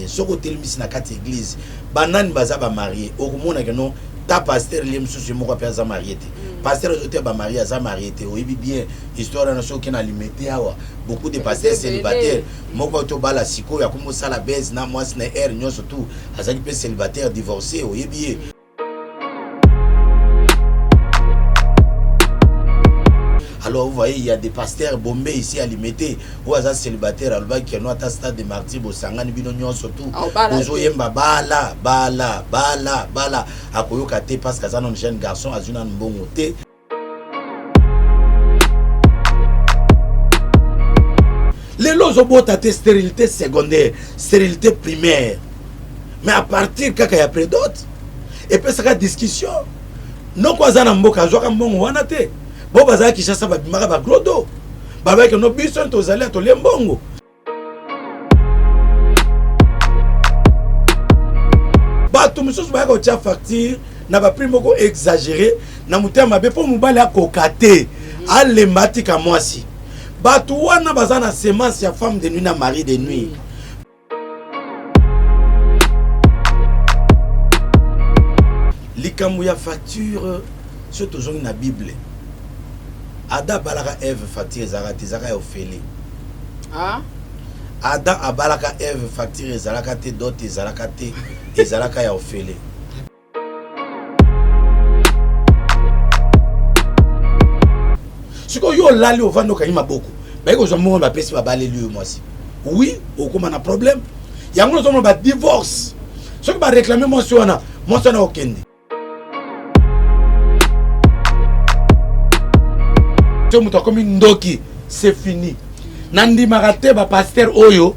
bien. Ce côté le mis na quatre église, banane baza ba marié. Au monde que non, ta pasteur les msous mo ko za marié. Pasteur autres ba marié za marié. Oui bien, histoire na so qui na limité awa. Beaucoup de pasteurs célibataires, moko to bala siko ya komo sala base na moi na air nyo surtout, azali pe célibataire divorcé, oui bien. Alors vous voyez, il y a des pasteurs bombés ici à limiter. Ou à célibataire, alors qui ont un stade de martyr, au Sangani Binonio surtout. Ozo yemba bala. A koyokate parce que ça non jeune garçon a une bon côté. Les lots ont tate stérilité secondaire, stérilité primaire. Mais à partir quand il y a près d'autres, et puis ça la discussion. Non quoi ça n'a mboka, joa mbongo wanate. Bon bazala qui chasse ba bimaka ba glodo. Baba que no bison to zali to lembongo. Ba to mususu ba ko tia facture na ba prix moko exagéré na mutema be po mubali akokate. Ale matika mwasi. Ba to wana bazana semence ya femme de nuit na mari de nuit. Likambu ya facture surtout dans la Bible. Ada balaka Eve facture zaka Ophélie. Ah? Ada abalaka Eve facture zalaka te dot zalaka te ezalaka ya Ophélie. Siko yo lali ovando kanyima boko. Ba ko zo mo ba pesi ba baleli yo mwasi. Oui, okoma na problème. Yango zo mo ba divorce. Soko ba réclamer mwasi wana okende. Tout le comme ndoki, c'est fini. Nandi marate ba pasteur oyo,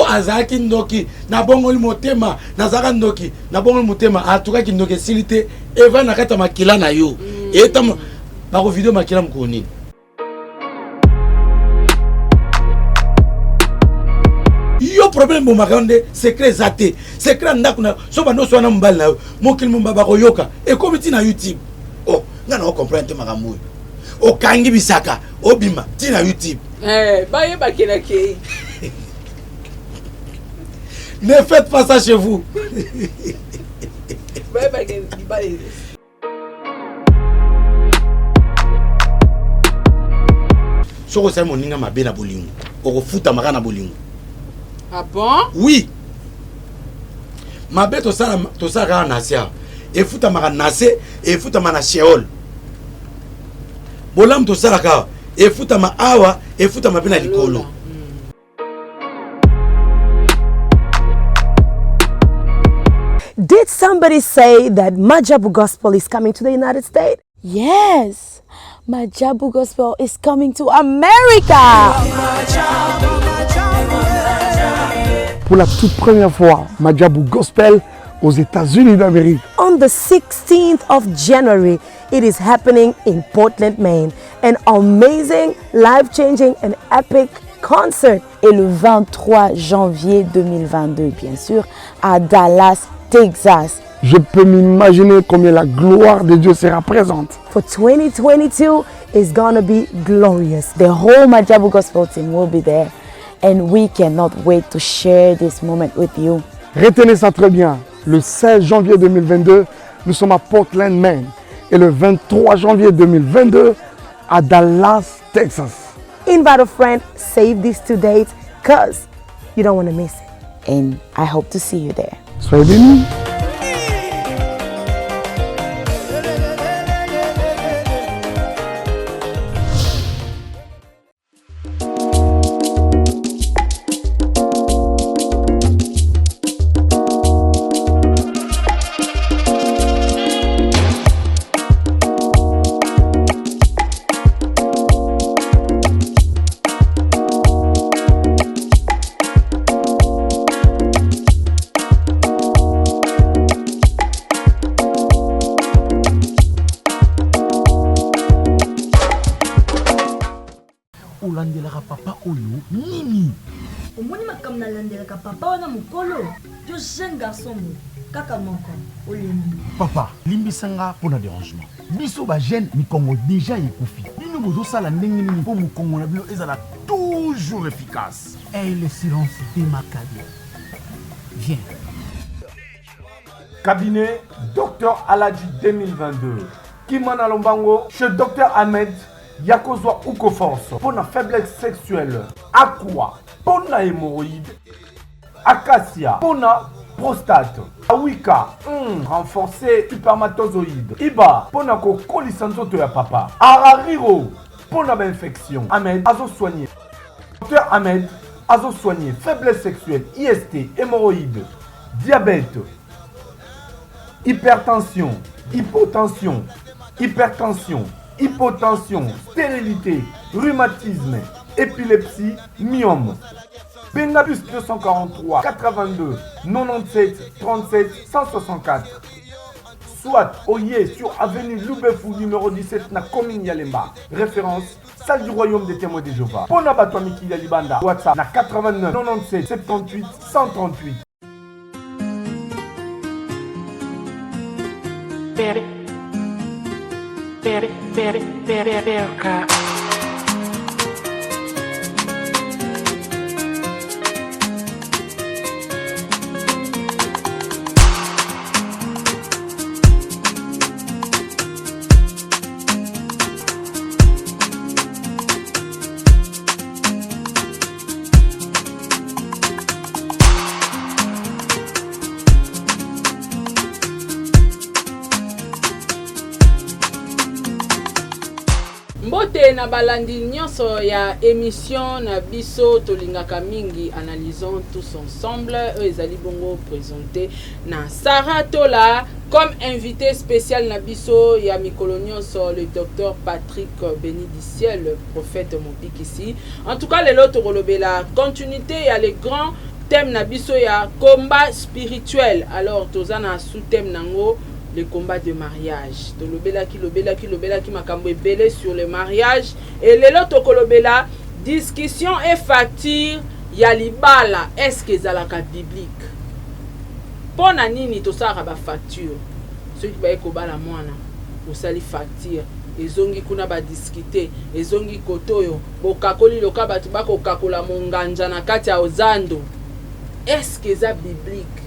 azaki ndoki, na bongo motema, na zaka ndoki, na bongo motema, atuka ki ndoki silite, eva na kata makila na yo. Et tam ba ko vidéo makila mkoni. Yo problème bo makonde, secret zate. Secret ndaku na so ba no so na mbali na yo. Mokili mbaba ko yoka. Et comme ti na YouTube. Oh, ngana o comprendre makamu. O kangi bisaka obima tina YouTube baye bakena ke ne faites pas ça chez vous. baye bakena baye soko sa moninga mabe na bolingo oko futa maka na bolingo. Ah bon? Oui, mabe to sala na sia e futa maka nase e futa mana Sheol. Bolam to salaka e futa ma awa e futa ma bina likolo. Did somebody say that Majabu Gospel is coming to the United States? Yes, Majabu Gospel is coming to America. Pour la toute première fois, Majabu Gospel aux États-Unis d'Amérique. On the 16th of January, it is happening in Portland, Maine. An amazing, life-changing and epic concert. Et le 23 janvier 2022, bien sûr, à Dallas, Texas. Je peux m'imaginer combien la gloire de Dieu sera présente. For 2022, it's gonna be glorious. The whole Majabu Gospel team will be there. And we cannot wait to share this moment with you. Retenez ça très bien. Le 16 janvier 2022, nous sommes à Portland, Maine. Et le 23 janvier 2022, à Dallas, Texas. Invite a friend, save these two dates, because you don't want to miss it. And I hope to see you there. Soyez bénis. papa oyo nini? Omoni makamna landelaka papa wana mukolo. Yo jeune garçon mo kaka moko olembi. Papa, limbisanga pona dérangement. Biso ba jeune mi Congo déjà ekufi. Bino bozo sala ndenge nini po mukongo na bino ezala toujours efficace. Et le silence démarqué. Viens. Cabinet Dr Aladji 2022. Kimana Lombango chez Dr Ahmed Yakozwa Ukoforce. Pour la faiblesse sexuelle. Aqua. Pour la hémorroïde. Acacia. Pour la prostate. Awika. Renforcer spermatozoïde. Iba. Pour la colisanzoto ya papa. Arariro. Pour la infection. Ahmed Azo soigné. Dr Ahmed Azo soigné. Faiblesse sexuelle. IST. Hémorroïde. Diabète. Hypertension, hypotension, hypertension, hypotension, stérilité, rhumatisme, épilepsie, myome. Bengabus 243 82 97 37 164. Soit Oye sur avenue Loubefou numéro 17 na commune Yalemba. Référence salle du royaume des témoins de Jéhovah. Pona Batwamiki Yalibanda. WhatsApp na 89 97 78 138. Perca. Mbote na balandi nyonso ya émission na biso tolingaka mingi analysons tous ensemble ezali bongo présenté na Sarah Tola comme invité spécial na biso ya mikolo nyonso le docteur Patrick Bénidiciel le prophète Mopik ici. En tout cas lelo tokolobela continuité ya les grands thèmes na biso ya combat spirituel. Alors tozana sous-thème nango le combat de mariage. Tolobela ki makambo ebele sur le mariage et lelo tokolobela discussion et facture ya libala est-ce que ezalaka biblique. Pona nini tosaka ba facture. Ceux qui ba ekobala mwana osali facture ezongi kuna ba discuter ezongi kotoyo bokakoli loka batu bakokakola monganja na kati ya ozando. Est-ce que eza biblique?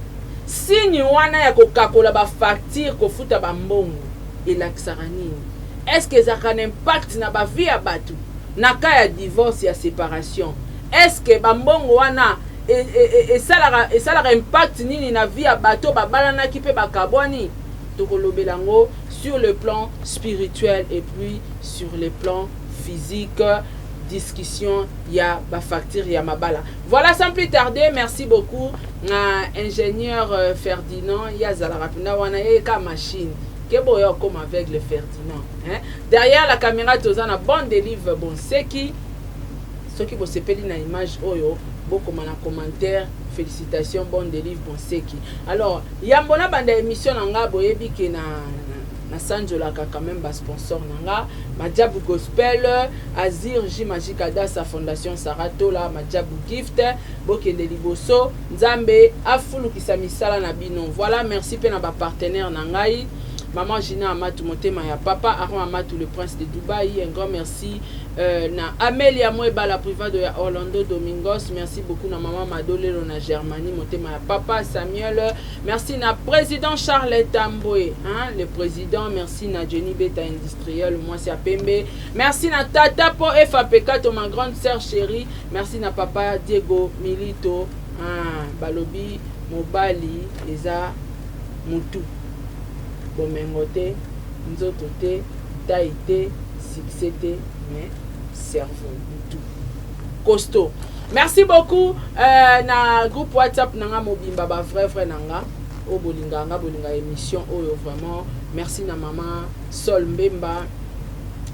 Signe wana ya kokakola ba facture kofuta ba mbongo elakisaka nini? Est-ce que ça a un impact na ba vie ya batu na ka ya divorce ya séparation? Est-ce que ba mbongo wana esalaka impact nini na vie ya bato babalana ki pe bakabwani? Tokolobelango sur le plan spirituel et puis sur le plan physique. Discussion ya ba facture ya mabala. Voilà, sans plus tarder, merci beaucoup ingénieur Ferdinand Yazala rapina wana ka machine kebo yo comme avec le Ferdinand hein? Derrière la caméra tozana bon délivre bon seki ceux qui bo sepeli na image oyo beaucoup na commentaire félicitations bon délivre bon seki. Alors yambona banda émission nanga boyebi ke na Sanjola quand même bas sponsor nanga Madjabu Gospel Azir J Magic Ada sa fondation Saratola Madjabu Gift Bokende Liboso Nzambe afulu kisamisala na bino. Voilà, merci pe na ba partenaire nangai Maman Gina Amatou Motema ya papa Aron Amatou le prince de Dubaï. Un grand merci na Amelia Mweba la privade de Orlando Domingos. Merci beaucoup na maman Madolero na Germanie Motema ya papa Samuel. Merci na président Charles Tamboué hein, le président. Merci na Jenny Beta industriel moi c'est Pembe. Merci na Tata po FAPK to ma grande sœur chérie. Merci na papa Diego Milito hein, Balobi Mobali Eza Mutu Bomengote, Nzotote, Taïté, Succété, mais cerveau, tout. Costaud. Merci beaucoup. Na groupe WhatsApp nanga mobimba ba vrai nanga. O bolinga émission oyo vraiment. Merci na maman Sol Mbemba.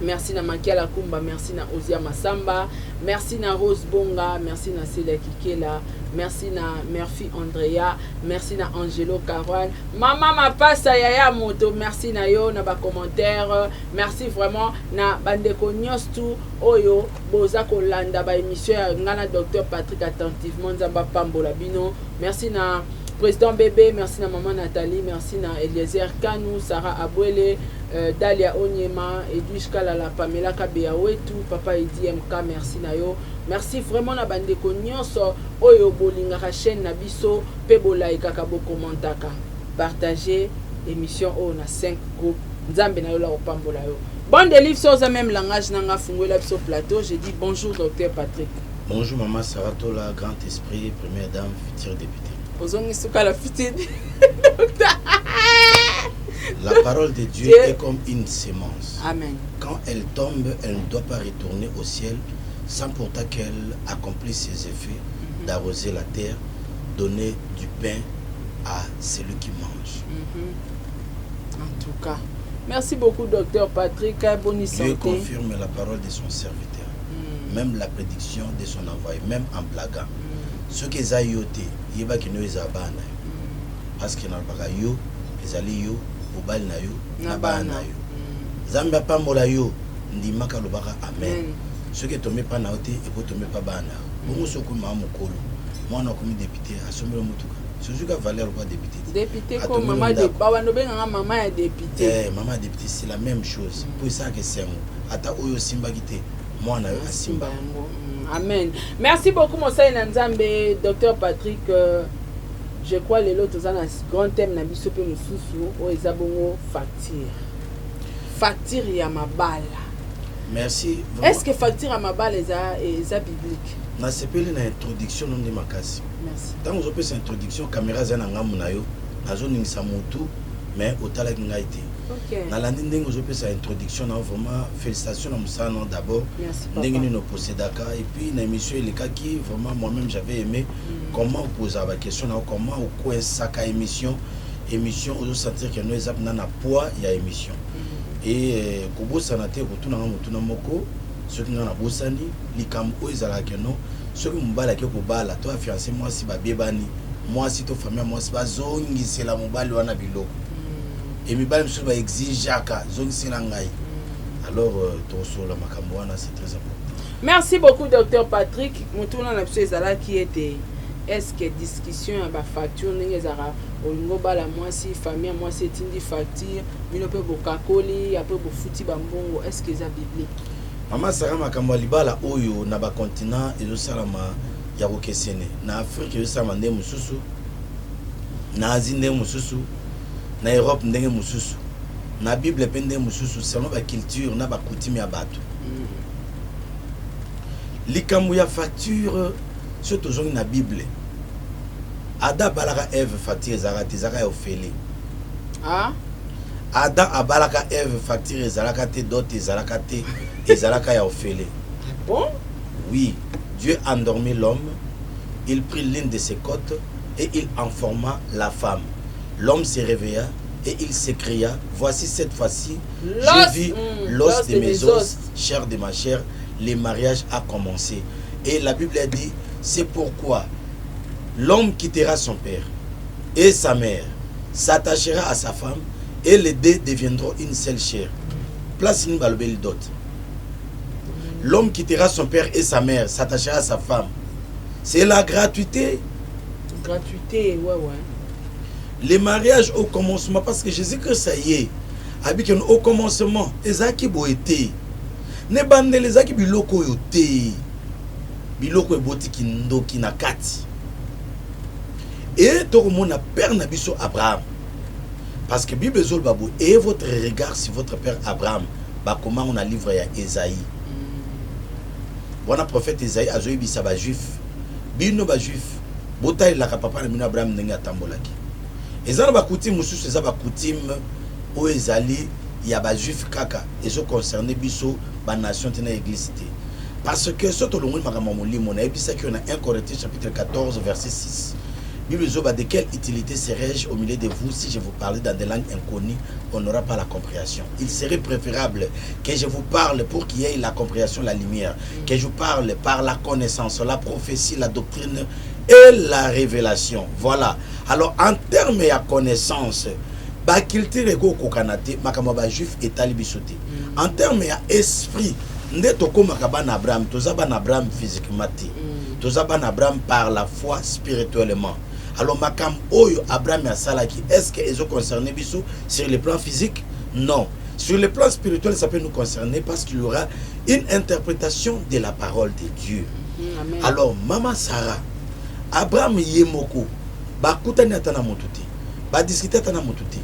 Merci na Makiala Kumba, merci na Ozia Masamba, merci na Rose Bonga, merci na Célia Kikela, merci na Murphy Andrea, merci na Angelo Caron, Maman Mapasa Yaya Moto, merci na yo na ba commentaire, merci vraiment na bandeko nyostu oyo boza kolanda ba émission ya ngana Docteur Patrick attentivement nzamba pambola bino, merci na Président Bébé, merci à maman Nathalie, merci à Eliezer Kanou, Sarah Abouele, Dalia Onyema, Edwige Kalala, Pamela Kabeawetu, Papa Edi MK, merci na yo. Merci vraiment na bande nyonso oyo bolinga chaîne na biso pe bolaika ka bokomantaka. Partagez émission o na 5 groupes. Nzambe na yo la opambola yo. Bon délivre sur le même langage nanga fungola biso plateau. Je dis bonjour docteur Patrick. Bonjour maman Sarah Tola, grand esprit, première dame, future députée. La parole de Dieu est comme une sémence. Amen. Quand elle tombe, elle ne doit pas retourner au ciel sans pourtant qu'elle accomplisse ses effets, d'arroser la terre, donner du pain à celui qui mange. En tout cas, merci beaucoup docteur Patrick. Bonne santé. Dieu confirme la parole de son serviteur, même la prédiction de son envoyé, même en blaguant. Ce qui est ayoté, il va qu'il nous ait abandonné. Parce que dans le baga yo, les alliés yo, au bal na yo, na ba na yo. Zambia pas mola yo, ndi maka lo baga amen. Ce qui est tombé pas na oté, et pour tomber pas ba na. Bongo soko ma mukolo. Moi on a comme député, à sommer le mutuka. Ce qui a valeur quoi député. Député comme maman de baba no benga maman est député. Eh maman député c'est la même chose. Pour ça que c'est ata oyo simba gité. Moi na yo simba. Amen. Merci beaucoup, Monseigneur Nanzambe, docteur Patrick. Je crois que les autres ont un grand thème dans le ou ezabongo facture. Facture ya mabala. Merci. Est-ce que facture à mabala est biblique? Na sepeli na introduction non de makasi. Merci. Tant que vous avez cette introduction, caméra zana ngamu na yo, nazo ningisa mutu, mais otala ngaité. OK. Na landi ndenge vous avez cette introduction, na vraiment félicitations à Moussa non d'abord. Merci papa. Ndenge ni no possédaka et puis na émission il qui vraiment moi-même j'avais aimé comment vous poser la question, comment vous quoi ça émission vous sentir que nous ezap na poids il y a émission. Et kobo sanate ko tuna mutu na moko ce qui na bosani likam o ezala que non ce qui mbala ke ko bala to fiancé moi si ba bebani moi si to famille moi si ba zongi c'est la mobali wana biloko. Et mibali msusu ba exigeaka zongi c'est la ngai. Alors toso la makambo wana c'est très important. Merci beaucoup docteur Patrick. Mutuna na biso ezala qui était est-ce que discussion ba facture ndenge zara olingo bala moi si famille moi c'est une facture bino pe bokakoli après bo futi ba mbongo est-ce que ça biblique? Mama Sarah makambo libala oyo na ba continent ezo salama ya kokesene na Afrique ezo salama ndenge mususu na Asie ndenge mususu na Europe ndenge mususu na Bible pe ndenge mususu selon ba culture na ba coutume ya bato. Likambo ya facture surtout zongi na Bible. Ada balaka Eve facture zaka ya ofele. Ah? Adam abalaka Eve facture zalaka te d'autres zalaka te et zalaka ya ofele. Bon? Oui, Dieu endormit l'homme, il prit l'une de ses côtes et il en forma la femme. L'homme se réveilla et il s'écria, voici cette fois-ci, j'ai vu l'os de mes os, chair de ma chair, le mariage a commencé. Et la Bible a dit, c'est pourquoi l'homme quittera son père et sa mère, s'attachera à sa femme et les deux deviendront une seule chair. Place une balbelle dot. L'homme quittera son père et sa mère, s'attachera à sa femme. C'est la gratuité. Gratuité, ouais. Les mariages au commencement, parce que Jésus-Christ, ça y est, habite au commencement, les aki boété. Ne bande les aki biloko yoté. Biloko eboti kindoki na kati. Et tout le monde a père nabiso Abraham. Parce que Bible zol babou et votre regard sur votre père Abraham, bah comment on a livré à Esaïe. Bon prophète Esaïe a joué bisaba juif. Bino ba juif. Botaï la papa na bino Abraham nenga tambolaki. Ezana ba coutume mususu eza ba coutume o ezali ya ba juif kaka ezo concerné biso ba nation tena église té. Parce que surtout le monde makambo molimo na ebisa ki on a 1 Corinthiens chapitre 14 verset 6. Bible zoba de quelle utilité serais-je au milieu de vous si je vous parlais dans des langues inconnues, on n'aura pas la compréhension. Il serait préférable que je vous parle pour qu'il y ait la compréhension, la lumière, que je vous parle par la connaissance, la prophétie, la doctrine et la révélation. Voilà. Alors en termes de connaissance, ba culture ego kokanate makamba ba juif etali bisoté. En termes d'esprit, nde tokomaka bana Abraham, toza bana Abraham physiquement, toza bana Abraham par la foi spirituellement. Alors makam oyo Abraham a salaki, est-ce que ils ont concerné biso sur le plan physique? Non. Sur le plan spirituel, ça peut nous concerner parce qu'il y aura une interprétation de la parole de Dieu. Amen. Alors maman Sarah, Abraham yemoko bakutani atana motuti, ba discuter atana motuti,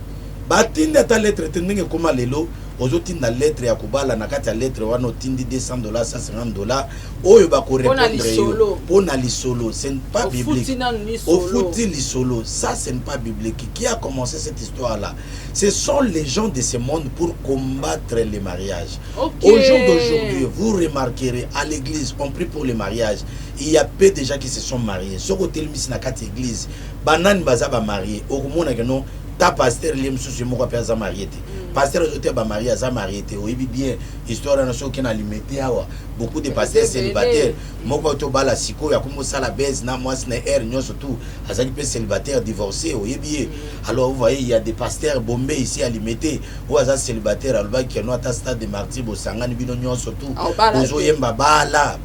ba tindi ata lettre tendenge koma lelo ozotindi na lettre ya kubala na kati ya lettre wana otindi $200 $150 oyo ba ko répondre yo pona lisolo, ce n'est pas biblique. Au fouti lisolo, ça ce n'est pas biblique. Qui a commencé cette histoire là? Ce sont les gens de ce monde pour combattre les mariages. Okay. Au jour d'aujourd'hui, vous remarquerez à l'église, on prie pour les mariages. Il y a peu de gens qui se sont mariés. Ce côté mis na kati église, banane baza ba marié. Au moins que non, ta pasteur liem sous moi pas za marié. Pasteur autres ba marié za marié. Oui bien, histoire na so qui na limité awa. Beaucoup de pasteurs célibataires, moko to bala siko ya komo sala base na moi na air nyo surtout, azali pe célibataire divorcé. Oui bien. Alors vous voyez, il y a des pasteurs bombés ici à limité ou aza célibataire alba qui no ata stade de martyr bo sangani bino nyo surtout. Ozo yemba bala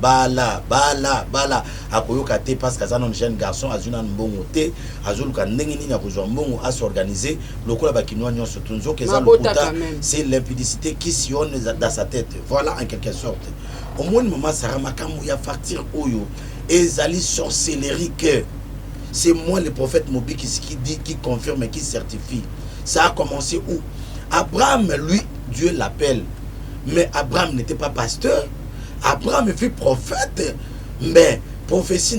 akoyoka te parce que azana un jeune garçon azuna mbongo te azuluka ndenge nini akozwa mbongo à s'organiser lokola bakinwa nyo surtout nzoke za lokuta. C'est l'impudicité qui sillonne dans sa tête. Voilà en quelque sorte. Au moins maman Sarah makamou ya facture oyo ezali sorcellerie que c'est moi le prophète Mobi qui dit, qui confirme et qui certifie. Ça a commencé où? Abraham, lui, Dieu l'appelle. Mais Abraham n'était pas pasteur. Abraham fut prophète. Mais prophétie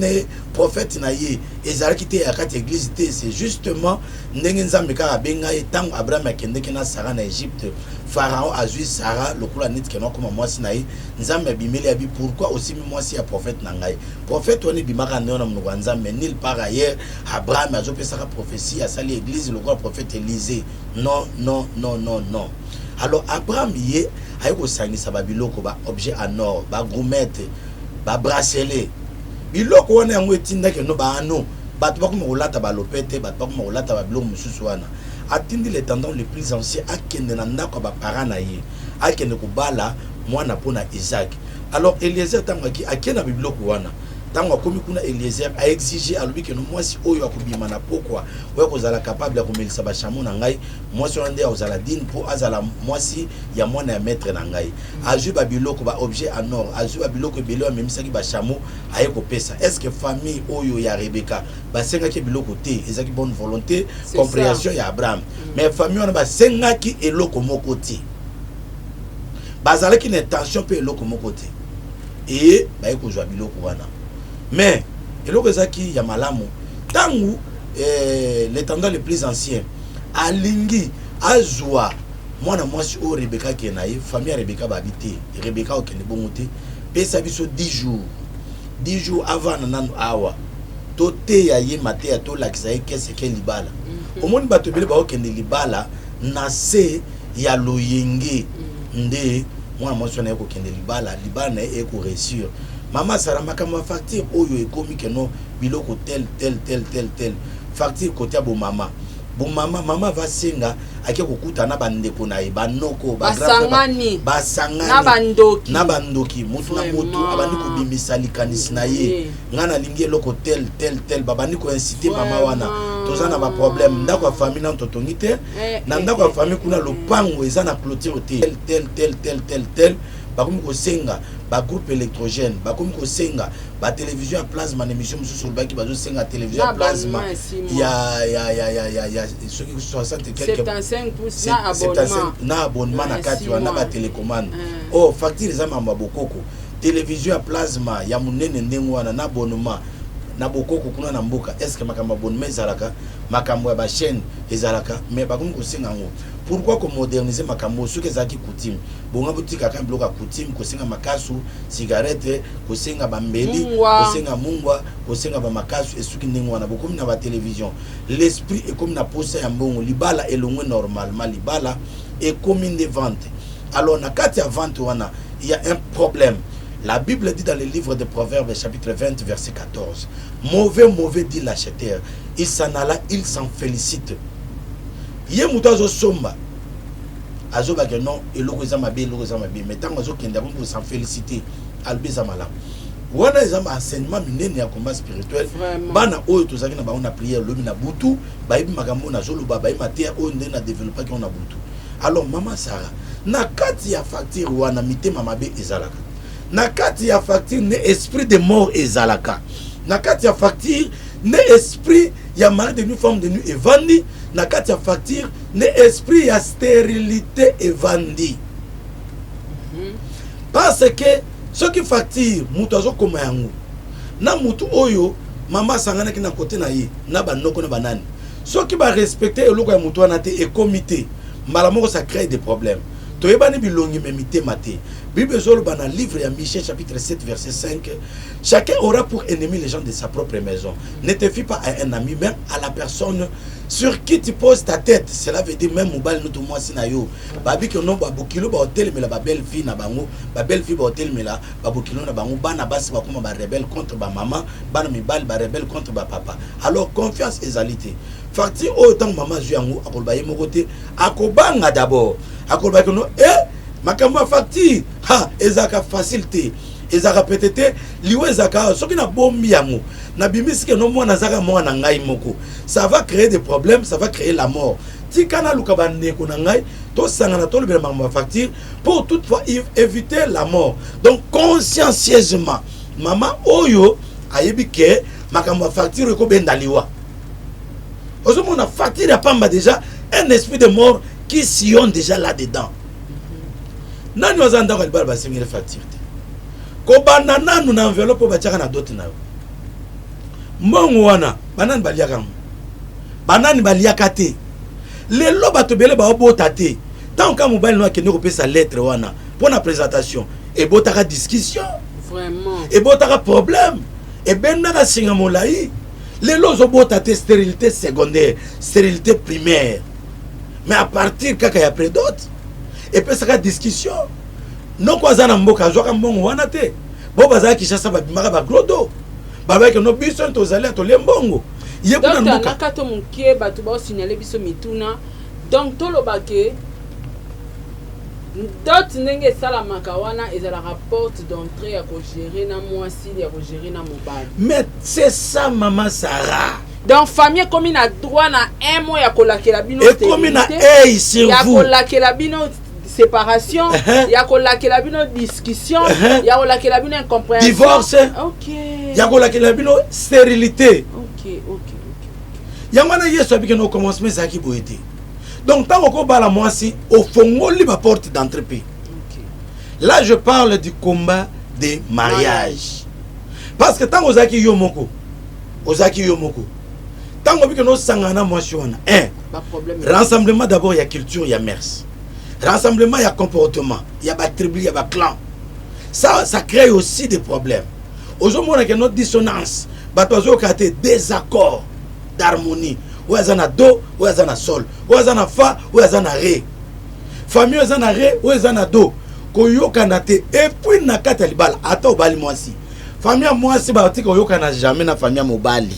prophète naïe ezala kité à quatre églises, c'est justement ndengenza meka benga etant Abraham akende kena Sarah na Égypte. Pharaon a vu Sarah le kula net kena comme moi sinaï nzambe bimeli abi pourquoi aussi moi si a prophète nangai prophète on est bimaka ndona mnwanza mais nil par ailleurs Abraham a jopé sa prophétie à sali église le grand prophète Élisée. Non. Alors Abraham yé ayeko sangisa babiloko ba objet en or ba gourmette ba bracelet biloko wana yango etinda ke no ba ano bato bakoma kolata balopete bato bakoma kolata babiloko mosusu wana atindi les tendons les plus anciens akende na ndako ba parents na ye akende kobala mwana pona Isaac. Alors Eliezer tango akena biloko wana tango akomi kuna Eliezer a exigé à lui que no mwasi oyo akobima na pokwa oyo kozala capable ya komelisa ba chameau na ngai mwasi wana nde azala dine po azala mwasi ya mwana ya maître na ngai azu ba biloko ba objet en or azu ba biloko ebele amemisaki ba chameau aye kopesa. Est-ce que famille oyo ya Rebecca basengaki biloko te ezaki bonne volonté compréhension ya Abraham mais famille wana basengaki eloko moko te bazalaki na intention pe eloko moko te et baye kozwa biloko wana. Mais eloko ezaki ya malamu tangu les tendons les plus anciens alingi azwa mwana mwasi o Rebecca kenaye famille ya Rebecca babité Rebecca okende bongo te pesa biso 10 jours avant nananu awa tote ya ye mate ya to lakisa ye kese ke libala omoni bato bele ba okende libala na se ya loyenge nde mwana mwasi na yeko kende libala na eko réussir. Maman Sarah makama facture oyo ekomi ke no biloko tel facture côté bo mama mama va senga ake kokuta na bandeko na banoko basangani na bandoki mutu na mutu abandi kobimisa likanisi na ye ngana lingi eloko tel babandi ko inciter mama wana tozana ba problème ndako ya famille na totongi te na ndako ya famille kuna lopango eza na clôture tel bakomi kosenga ba groupe électrogène bakomi kosenga ba télévision à plasma na émission mususu baki bazo senga télévision à plasma ya ceux qui 60 quelques 75% na abonnement na kati wana ba télécommande oh facture eza mamba bokoko télévision à plasma ya munene ndengo wana na abonnement na bokoko kuna na mboka. Est-ce que makamba abonnement ezalaka makambo ya ba chaîne ezalaka mais bakomi kosenga ngo pourquoi qu'on moderniser makambo soki ezaki coutume bonga botika ka bloka coutume kosenga makasu cigarette kosenga bambeli kosenga mungwa kosenga ba makasu esuki ndengwa na bokomi na ba télévision l'esprit est comme na posa ya mbongo libala elongwe normalement libala est comme une vente. Alors na kati ya vente wana il y a un problème. La Bible dit dans le livre de Proverbes chapitre 20 verset 14 mauvais dit l'acheteur il s'en alla il s'en félicite. Ye muto azo somba azo ba que non eloko za mabe mais tant azo kenda ko s'en féliciter albeza malamu wana eza enseignement minene ya combat spirituel bana oyo tozaki na baona prière lobi na butu bayibi makambo na zoloba bayi mater oyo nde na développer ki on na butu. Alors mama Sarah na kati ya facture wana mitema mabe ezalaka, na kati ya facture ne esprit de mort ezalaka, na kati ya facture ne esprit ya mari de nuit femme de nuit evandi, na kati ya facture ne esprit ya stérilité evandi. Parce que ce qui facture mutu azokoma yango na mutu oyo mama sangana ki na côté na ye na banoko na banani soki ba respecter eloko ya mutu wana te et comité mbala moko ça crée des problèmes. Toyebani bilongi memite mate. Bible zoloba na livre ya Michée chapitre 7 verset 5. Chacun aura pour ennemi les gens de sa propre maison. Ne te fie pas à un ami, même à la personne sur qui tu poses ta tête. Cela veut dire même mobile nous tout moi sinayo. Babi que non babukilo ba hotel mais la belle fille na bango, ba belle fille ba hotel mais la babukilo na bango bana basi ba kuma ba rebelle contre ba maman, bana mibal ba rebelle contre ba papa. Alors confiance et égalité. Fakti autant maman zuango akolba ye mokote akobanga d'abord. Akolba que non makambo fakti ha ezaka facilité. Ezaka peut-être liwe ezaka soki na bombi yango na bimisike no mwana zaka mwana ngai moko, ça va créer des problèmes, ça va créer la mort. Tikana luka ndeko na ngai to sangana to lebela makambo facture pour toutefois éviter la mort. Donc consciencieusement mama oyo ayebi ke makambo facture ko benda liwa ozomona facture ya pamba déjà un esprit de mort qui sillonne déjà là-dedans. Nani wazanda kwa libala basengele facture ko banana nous na enveloppe batiaka na dote na yo mbongo wana banani baliaka banani baliaka te lelo bato bele ba obota te tant que mobile no akende ko pesa lettre wana pour la présentation et botaka discussion vraiment et botaka problème et benaka singa molai lelo zo bota te stérilité secondaire stérilité primaire mais à partir kaka ya prédote et pesa discussion non quoi za na mboka zoka mbongo wana te bo bazaki Kinshasa babimaka ba glodo babaki no biso tozali to lembongo ye kuna mboka mboka nakato mukie batu ba signaler biso mituna donc tolobake dot ndenge salamaka wana ezala rapport d'entrée ya ko gérer na mwasi ya ko gérer na mobali. Mais c'est ça maman Sarah. Donc famille comme na droit na un mois ya ko lakela bino et comme na sur ya vous ko lakela bino séparation, ya ko lakela bino discussion, ya ko lakela bino incompréhension, divorce, OK, ya ko lakela bino stérilité. OK. Yamana yeso abike no commencement ça qui boité. Donc tant qu'on bala moi si au fond libre porte d'entrée. Là je parle du combat des mariages. Parce que tant ozaki yomoko, tant qu'on bike no sangana moi si on rassemblement d'abord il y a culture, il y a mœurs. Rassemblement, il y a comportement, il y a tribu, il y a clan. Ça crée aussi des problèmes. Aujourd'hui, on a notre dissonance. Batozo kate désaccord d'harmonie. Ou azana do, ou azana sol, ou azana fa, ou azana ré. Famille azana ré, ou azana do. Koyo kanate et puis na kata libala ata obali mwasi. Famille mwasi ba tika koyo kana jamais na famille mobali.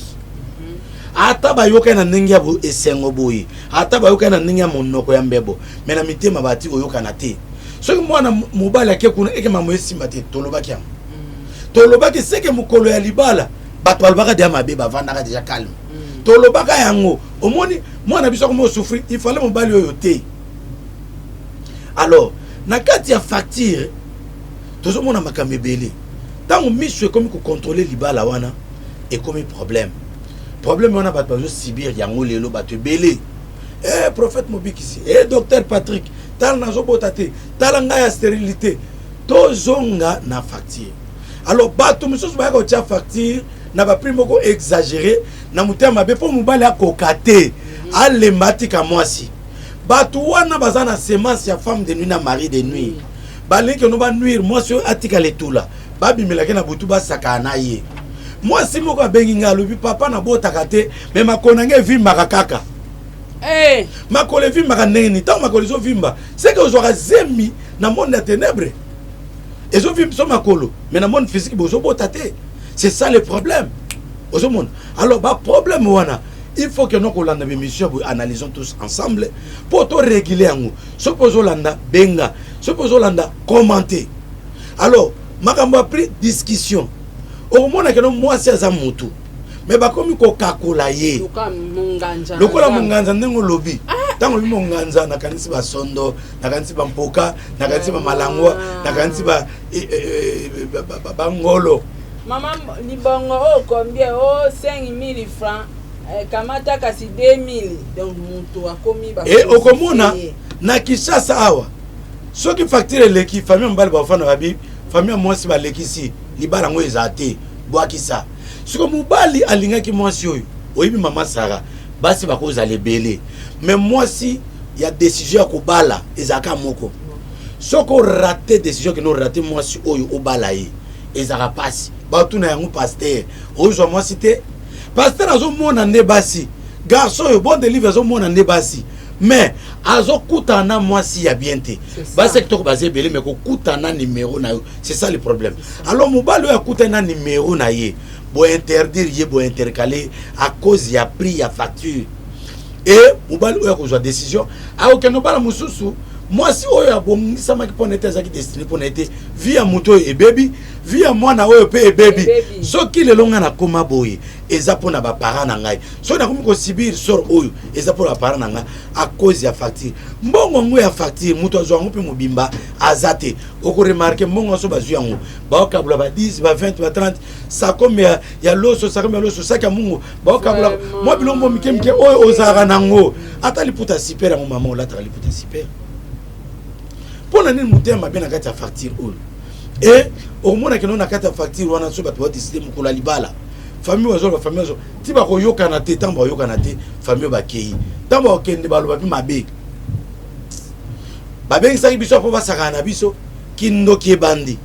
Ata ba yoka na ndenge ya esengo boyi ata ba yoka na ndenge ya monoko ya mbebo mais na mitema bati oyoka na te soki mwana mobali akekuna eke mamo esimba te tolobaki yango tolobaki seke mokolo ya libala bato balobaka deya mabe bavandaka deja calme tolobaka yango omoni mwana biso komo souffrir il fallait mobali oyo te. Alors na kati ya facture tozomona makambo ebele ntango miso ekomi kocontrôler libala wana ekomi problème. Problème on a pas besoin Sibir yango lelo bato belé prophète Mobikisi docteur Patrick tal na zobotate tal nga ya stérilité tozonga na facture. Alors bato mususu ba ko tia facture na ba prix moko exagéré na mutema be po mobali akokate alemati ka mwasi bato wana bazana semence ya femme de nuit na mari de nuit balinke no ba nuire mwasi atika letula babimela ke na butu ba sakana ye. Moi si moko bengi ngalobi papa na botaka te mais makona nge vimba kaka makole vimba neni tant makole zo vimba c'est que ozwa zemi na monde de ténèbres et zo vimba so makolo mais na monde physique bozo botate. C'est ça le problème ozo monde. Alors ba problème wana il faut que nous kolanda be mission analysons tous ensemble pour to réguler yango so pozo landa benga so pozo landa commenter. Alors makambo a pris discussion okomona ke no mwasi aza mutu mais bakomi kokakola ye lokola monganza ndenge olobi ntango olobi monganza nakanisi basondo nakanisi bampoka nakanisi bamalangwa nakanisi bangolo mama libongo combien 5000 francs kamata kasi 2000 donc mutu akomi ba okomona na Kinshasa awa soki facture eleki famille mbali bafana babi famille mwasi balekisi libala ngo ezate bwakisa siko mobali alingaki mwasi oyo oyibi mama Sara basi bakoza lebele mais mwasi ya décision ya kobala ezaka moko soko raté décision que no raté mwasi oyo obala ye ezaka pasi batuna yango pasteur ozo mwasi te pasteur azomona nde basi garçon yo bon délivre azomona nde basi mais azokutana mwasi ya bien te basi kitoko basé belé mais kokutana numéro na yo c'est ça le problème alors mobali oyo akutana numéro na ye bo interdire ye bo intercaler à cause ya prix ya facture et mobali oyo akozwa décision akokende bala mususu mwasi oyo abongisamaki mpona ete azalaki destiné mpona ete vi ya moto oyo ebebi vi ya mwana oyo mpe ebebi soki lelo ngai nakoma boye eza mpona baparent na ngai soki nakomi kosibir sor oyo eza mpona baparent na ngai a cause ya facture mbongo yango ya facture moto azwa yango mpe mobimba aza te okoremarke mbongo nyonso bazwi yango baokabula ba 10 ba 20 ba 30 sakome ya loso sakome ya loso saki ya mungu baokabula mwa bilombo mike mike oyo ozalaka nango ata liputa super yango mama olataka liputa super pona nini mutema bien na kati ya facture oyo et omona ke no na kati ya facture wana so bato ba décider mukula libala famille wazo ba famille wazo ti ba ko yokana te tamba yokana te famille ba kei tamba okende baloba bi mabe babengi sa biso po basaka na biso kindo ki bandi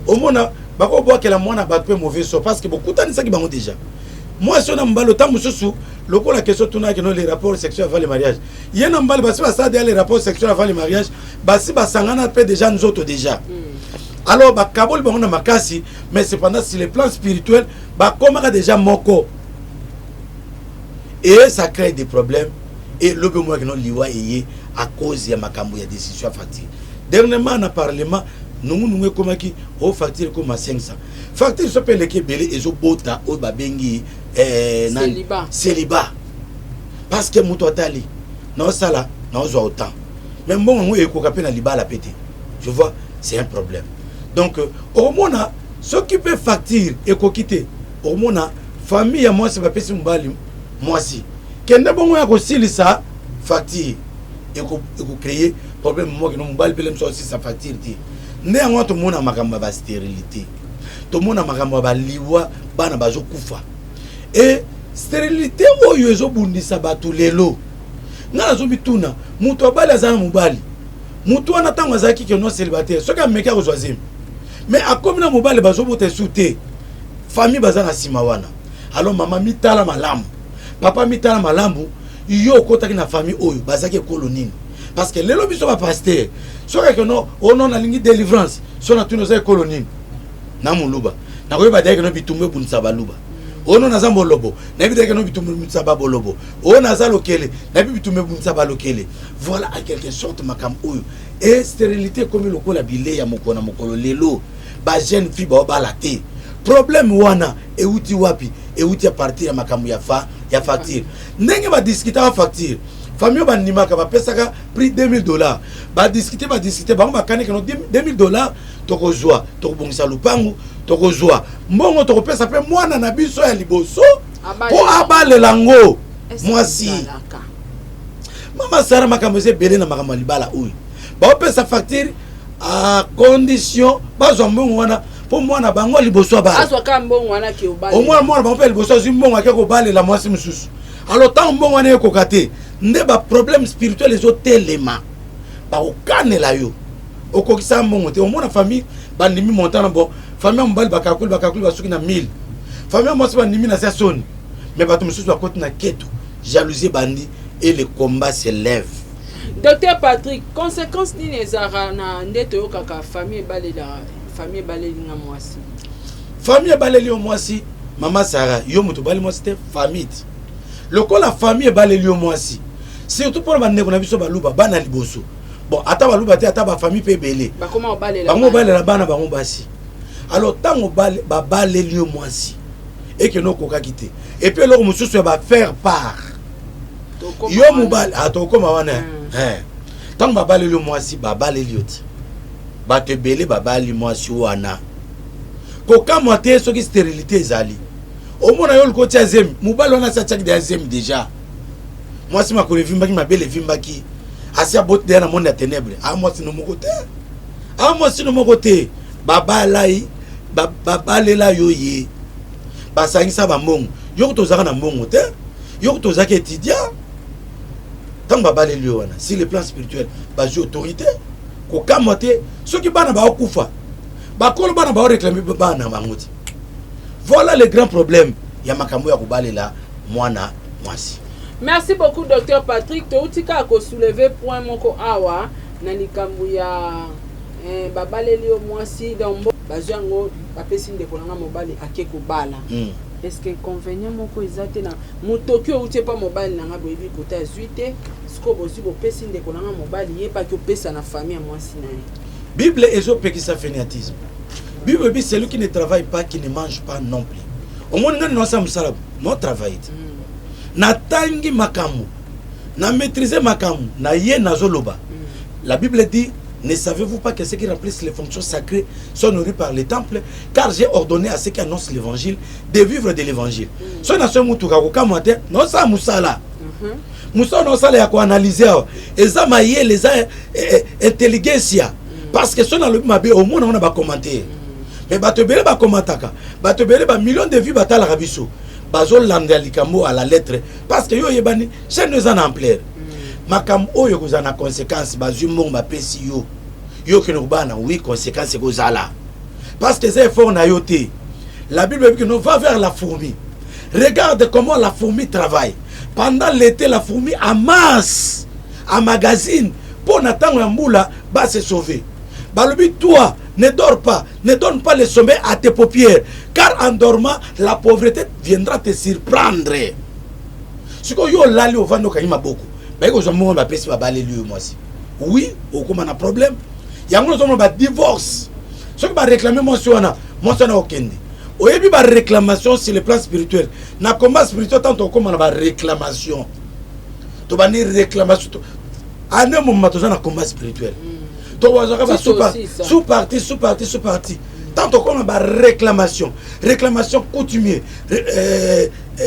omona bako boakela mwana ba pe mauvais so parce que beaucoup tani saki bango déjà moi si on a mbalo tambo susu lokola question tuna ke no les rapports sexuels avant le mariage yena mbalo basi ba ça les rapports sexuels avant le mariage basi ba sangana pe déjà nous autres déjà alors ba kabol ba on a makasi mais cependant sur le plan spirituel ba komaka déjà moko et ça crée des problèmes et le moi que non liwa yé à cause ya makambo ya décision facture dernièrement na parlement nous komaki o facture comme 500 facture so pele ke belé ezo bota o ba bengi célibat parce que muto atali na sala na ozo autant mais bon on e ko kapé na libala pété je vois c'est un problème donc au mona ce qui peut facture et ko quitter au mona famille ya moi c'est pas pesi mbali moi si kende bongo ya ko silisa facture et ko créer problème moi que non mbali pelem so aussi sa facture ti ne yango to mona makamba ba stérilité to mona makamba ba liwa bana bazo kufa et stérilité oyo ezo bundisa batu lelo ngana zo bituna mutu abali azana mubali mutu wana tango azaki ke no célibataire soka meka kozwazim mais akomina mobali bazo bote souté famille bazana sima wana alors mama mitala malamu papa mitala malamu yo kotaki na famille oyo bazaki kolonine parce que lelo biso ba pasteur soka ke no ono na lingi délivrance so na tuno za kolonine na muluba na ko ba deke no bitumbe bunisa baluba ono naza mbolobo na bi deke no bitumbe bunisa babolobo ono naza lokele na bi bitumbe bunisa balokele voilà à quelque sorte makam oyo et stérilité comme le kola bilé ya mokona mokolo lelo ba jeune fille ba balate problème wana e uti wapi e uti à partir ya makamu ya facture ndenge ba discuter wa facture famille ba nimaka ba pesaka prix $2000 ba discuter ba kaneka no $2000 tokozwa tokobongisa lupangu tokozwa mbongo tokopesa pe mwana na biso ya liboso po abalela ngo mwasi mama Sara makambo ze belé na makambo libala oyo ba pesa facture à condition bazwa mbongo wana po mwana bango liboso ba azwa ka mbongo wana ki obale au mwana bango pe liboso zimbongo akeko balela mwasi mususu alors tant mbongo wana ekokate nde ba problème spirituel ezo telema ba okanela yo okokisa mbongo te au mwana famille bandimi montana bon famille mbali bakakuli basuki na 1000 famille mwasi bandimi na sasoni mais bato mususu bakoti na keto jalousie bandi et le combat se lève. Docteur Patrick, conséquence ni ezara na ndeto yo kaka famille balela nga mwasi. Famille baleli yo mwasi, mama Sara, yo mutu bali mwasi te famille. Lokola famille baleli yo mwasi. Surtout pour ba ndeko na biso baluba bana liboso. Bon, ata baluba te ata ba famille pe belé. Ba comment balela. Ba mo balela bana ba mo basi. Alors tant babale lieu mwasi et que non koka quitter et puis alors monsieur va faire part yo mobile atokoma wana tant babale lieu mwasi babale lieu ba te belé babali mwasi wana koka moté soki stérilité ezali au mona yo le côté azem mobile wana sa tchak de azem déjà mwasi makole vimba ki mabele vimba ki asia botte na monde ya ténèbres mwasi no mokote mwasi no mokote babalai babalela yo ye basangisa ba mbongo yo kutozaka na mbongo te yo kutozaka étudiant tant babaleli yo wana sur le plan spirituel bazi autorité kokama te soki bana baokufa bakolo bana baoréclame bana bango te. Voilà le grand problème ya makambo ya kobalela mwana mwasi. Merci beaucoup Dr Patrick. Toutika ko soulever point moko awa na likambo ya babaleli yo mwasi dombo bajango bapesi ndeko nanga mobali akeko bala. Est-ce que inconvénient moko ezate na mutoki outé pas mobali nanga boyebi kota zuite sko bozi bo pesi ndeko nanga mobali ye pa ko pesa na famille mwasi na ye. Bible ezo pekisa fanatisme. Bible dit celui qui ne travaille pas qui ne mange pas non plus. Au moins ngani no samsala no travail. Na tangi makamu na maîtriser makamu na ye nazoloba. La Bible dit ne savez-vous pas que ceux qui remplissent les fonctions sacrées sont nourris par les temples, car j'ai ordonné à ceux qui annoncent l'évangile de vivre de l'évangile. So na so mutu ka kokamate no sa musala. Musa no sala ya ko analyser eza maye les intelligentsia parce que so na lobi mabe au monde on ba commenter. Mais batebele ba commentaka, batebele ba millions de vues batala rabiso. Bazo landa likambo à la lettre parce que yo yebani chaque nous en ampleur. Makam oyo kozana conséquence bazu mbongo bapesi yo ke no bana oui conséquence kozala parce que c'est fort na yoté. La Bible dit que nous va vers la fourmi. Regarde comment la fourmi travaille. Pendant l'été la fourmi amasse en magazine pour n'attendre un moula va se sauver. Balobi toi ne dors pas, ne donne pas le sommeil à tes paupières car en dormant la pauvreté viendra te surprendre. Ce que yo lali au vando kanyima beaucoup. Mais que je m'en vais passer babalé lui moi aussi. Oui, au comme un problème. Il y a un autre divorce. Ce qui va réclamer moi sur na okende. Au début ba réclamation sur le plan spirituel. Na combat spirituel tant comme on a réclamation. To ba ni réclamation. À un moment to na combat spirituel. To wa zaka sous partie. Tant qu'on a réclamation, réclamation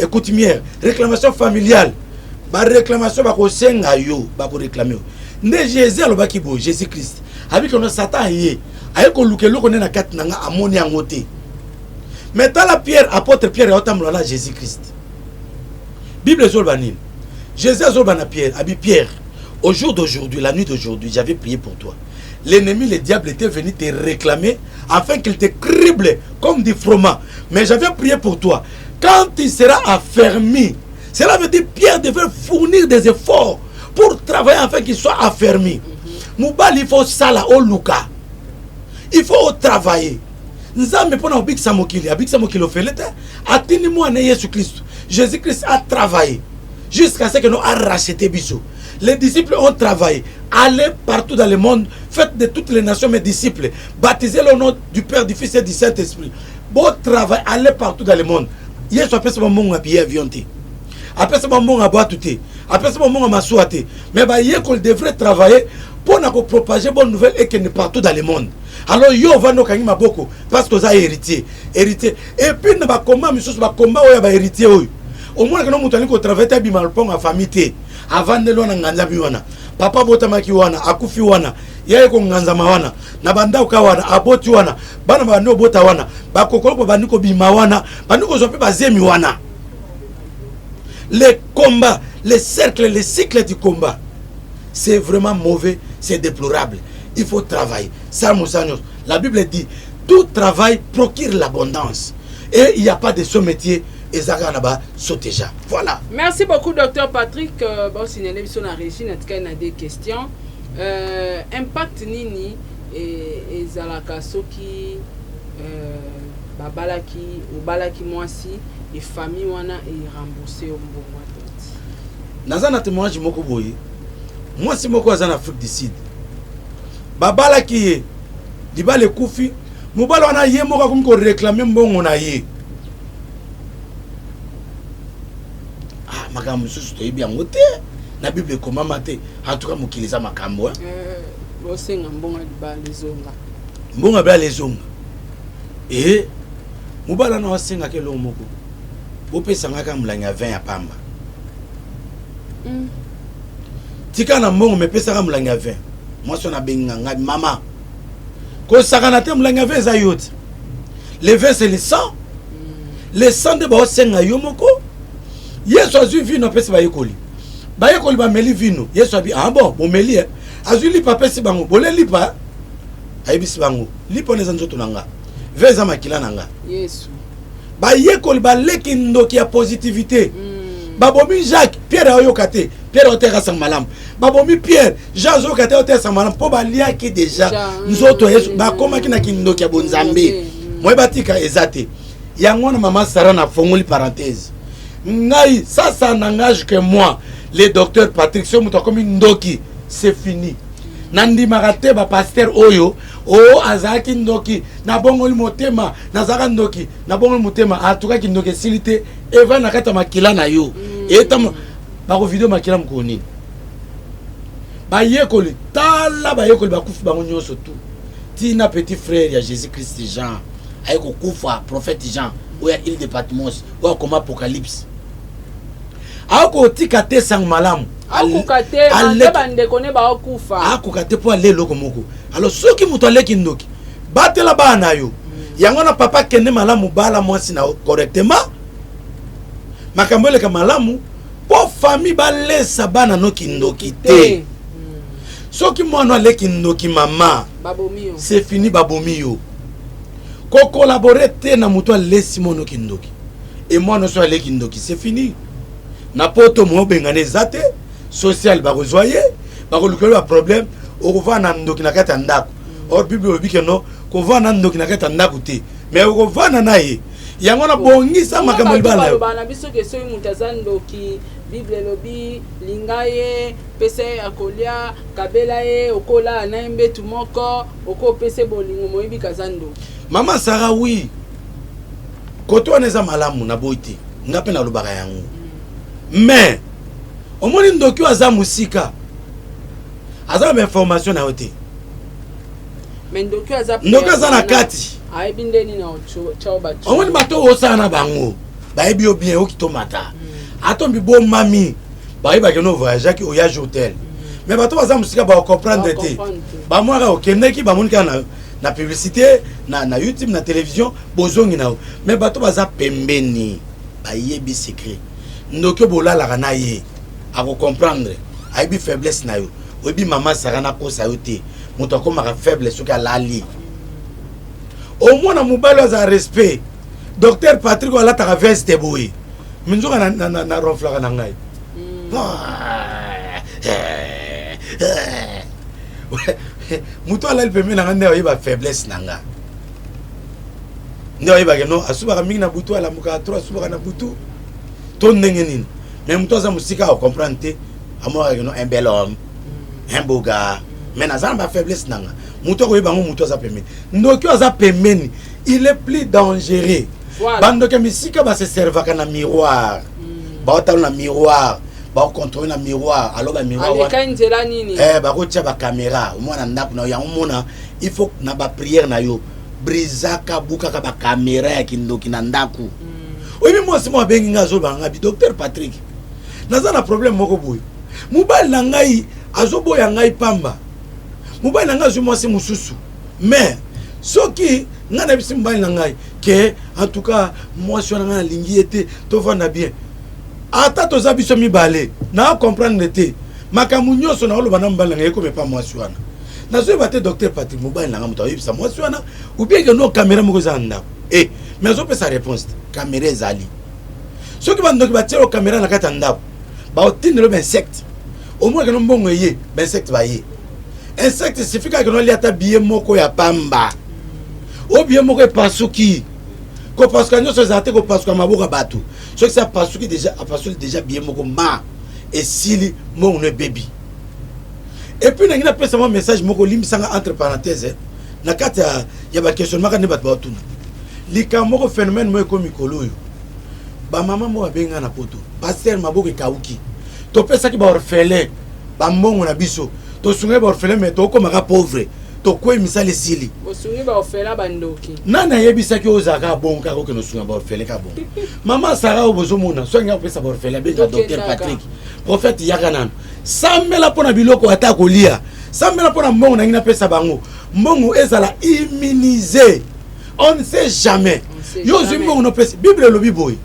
coutumière, réclamation familiale. Ba réclamation ba ko senga yo ba ko réclamer ne Jésus alobaki bo Jésus Christ avec on Satan yé ay ko lukelo ko na kat nanga amoni angote mais dans la Pierre apôtre Pierre otamlo na Jésus Christ Bible zolbanine Jésus zolbana Pierre abi Pierre au jour d'aujourd'hui la nuit d'aujourd'hui j'avais prié pour toi l'ennemi le diable était venu te réclamer afin qu'il te crible comme du froment mais j'avais prié pour toi quand il sera affermi. Cela veut dire que Pierre devait fournir des efforts pour travailler afin qu'il soit affermi. Moubal, il faut ça là au Luka. Il faut travailler. Nous avons pour nous Big Samokili, Big Samokili fait l'état. Attendez-moi à Jésus-Christ. Jésus-Christ a travaillé jusqu'à ce que nous ayons racheté Bissot. Les disciples ont travaillé. Allez partout dans le monde, faites de toutes les nations mes disciples. Baptisez-le au nom du Père, du Fils et du Saint-Esprit. Bon travail, allez partout dans le monde. Hier, je suis mon habillé avion. Après ce moment à boire tout après ce moment à m'assoiter mais bah il devrait travailler pour nous propager bonne nouvelle et que partout dans le monde alors yo va nous kangima beaucoup parce que ça héritier et puis nous va combat monsieur va combat oya ba héritier oyo au moins que nous mutani ko travailler bi malpon à famille té avant de lona nganja bi wana papa botamaki wana akufi wana yeye ko nganza mawana na banda ukawana aboti wana bana ba no bota wana ba kokolo ba niko bima wana ba niko zope ba zemi wana. Les combats, les cercles, les cycles du combat, c'est vraiment mauvais, c'est déplorable. Il faut travailler. Ça, la Bible dit, tout travail procure l'abondance. Et il n'y a pas de ce métier, et Zaganaba Soteja. Voilà. Merci beaucoup, Dr Patrick. Bon, si nous avons des questions. Impact Nini et Zalaka Soki, Babalaki, ou Balaki Mwasi. Et famille wana et remboursé au mbongo atoti. Nazana témoignage moko boye. Moi si moko azana Afrique du Sud. Babala ki libale kufi mobali wana ye moko comme ko réclamer mbongo na ye makambo susu toyebi yango te na bible ekomama te en tout cas mokili eza makambo bosenga mbongo libala lezonga mbongo bela lezonga mobali wana wasengaka eloko moko bopesangaka molangi ya 20 ya pamba tika na mbongo mepesaka molangi ya 20 mwasi wana abenginga ngai mama kosakana te molangi ya 20 eza yo te le 20 c'est le sang le sang nde baosenga yo moko yesu azwi vino apesi bayekoli bameli vino yesu abi bon bomeli azwi lipa apesi bango bole lipa ayebisi bango lipa wana eza nzoto na nga ve eza makila na nga yesu bayekoli baleki ndoki ya positivité babomi Jacques Pierre ayoka te Pierre otekasa malamu babomi Pierre Jean azoyoka te otekasa malamu mpo baliaki deja nzoto yesu bakomaki na kindoki ya bonzambe moyeba tika eza te yango na mama Sarah na fongoli parenthèse ngai ça n'engage que moi le docteur Patrick so muto comme ndoki c'est fini nandimaka te ba pasteur oyo azaki ndoki na bongoli motema nazaka ndoki na bongoli motema atukaki ndoki silite eva na kata makila na yo eta ba ko video makila mkoni bayekoli tala bayekoli bakufi bango nyonso tu tina petit frère ya Jésus Christ Jean ayeko kufa prophète Jean oya île de Patmos oya comme apocalypse ako tika te sang malamu akukate ande bande kone ba okufa akukate po ale loko moko alors soki muto aleki ndoki batela bana yo yango na papa kende malamu bala mwasi na correctement makambo eleka malamu po famille balesa bana no kindoki te soki mwana aleki ndoki mama babomi yo c'est fini babomi yo ko collaborer te na muto alesi mono kindoki et moi no so aleki ndoki c'est fini na poto mo bengane zate social bakozoye bakolukelo ba problème okovana ndoki na kata ndako or bible obike no kovana ndoki na kata ndako te mais okovana naye yango na bongisa makambo libala bana biso ke so mutaza ndoki bible lobi lingaye pese akolia kabela ye okola na mbetu moko okopese bolingo moyibi kazando mama Sarah oui koto aneza malamu na boite ngape na lobaka yango mais omoni ndoki aza musika aza ba information na yote mais ndoki aza na kati ayebi ndeni na choba omoni bato osana bango bayebi yo bien okitomata atombi bo mami bayeba ke no voyage ki voyage hôtel mais bato baza musika ba comprendre te ba mwaka okendeki ba monika na publicité na YouTube na télévision bozongi na mais bato baza pembeni bayebi secret ndoki bolala na ye ako comprendre ayebi faiblesse na yo oyebi mama Sarah na kosa yo te moto akomaka faible soki alali au moins na mobile aza respect docteur Patrick alataka veste boye minzoka na ronflaka na ngai moto alali pembe na nga nde oyeba faiblesse na nga nde oyebake no asubaka mingi na butu alamukaka tro asubaka na butu to ndenge nini mais moto aza mosika akomprendre te amokake no un bel homme un beau gars mais naza na bafaiblesse na nga moto akoyeba yango moto aza pembeni ndoki aza pembeni il est plus dangereux bandoki misika base servaka na miroir baotala na miroir baocontrole na miroir alors ba miroir bakotia bacaméra omwana ndako na yango mona il faut na baprière na yo brisaka bukaka bacaméra ya kindoki na ndako oyebi mwasi mo abengi nga azolobaka nga bi docteur Patrick naza na problème moko boye mobali na ngai azoboya ngai pamba mobali na ngai azwi mwasi mosusu mais soki nga na bisi mobali na ngai ke en tout cas mwasi wana ngai nalingi ye te tovanda bien ata toza biso mibale na comprendre te makambo nyonso na oloba na mobali na ngai ekomepa mwasi wana nazoyeba te docteur Patrick mobali na ngai moto ayoyebisa mwasi wana ubie ke no caméra moko eza na ndako mais azopesa réponse te caméra ezali soki bandoki batia o caméra na kati ya ndako baotindelo bainsecte omonake no mbongo eye bainsecte baye insecte sifika ke no lia ata biye moko ya pamba o biye moko epasuki kopasuka nyonso ezala te kopasuka maboko ya bato soki se apasuki deja apasuli deja biye moko ma esili mbongo no ebebi epuis nangi napesa mwa message moko olimbisanga entre parenthèse na kati ya ba questionnement ka ne bat ba tuna likambo ko phénomène mo ko mikolo yo ba mama mo abenga na poto pasteur maboko kauki to pesa ki ba orphelin ba mbongo na biso to sunga ba orphelin mais to ko maka pauvre to ko emisali sili o sunga ba orphelin bandoki nana yebisa ki ozaka bon ka ko no sunga ba orphelin ka bon mama Sarah obozo mona so nga pesa ba orphelin be docteur Patrick prophète yakanan sambela pona biloko ata kolia sambela pona mbongo na ngina pesa bango mbongo ezala immunisé on ne sait jamais yo zimbongo no pesa bible lobi boy.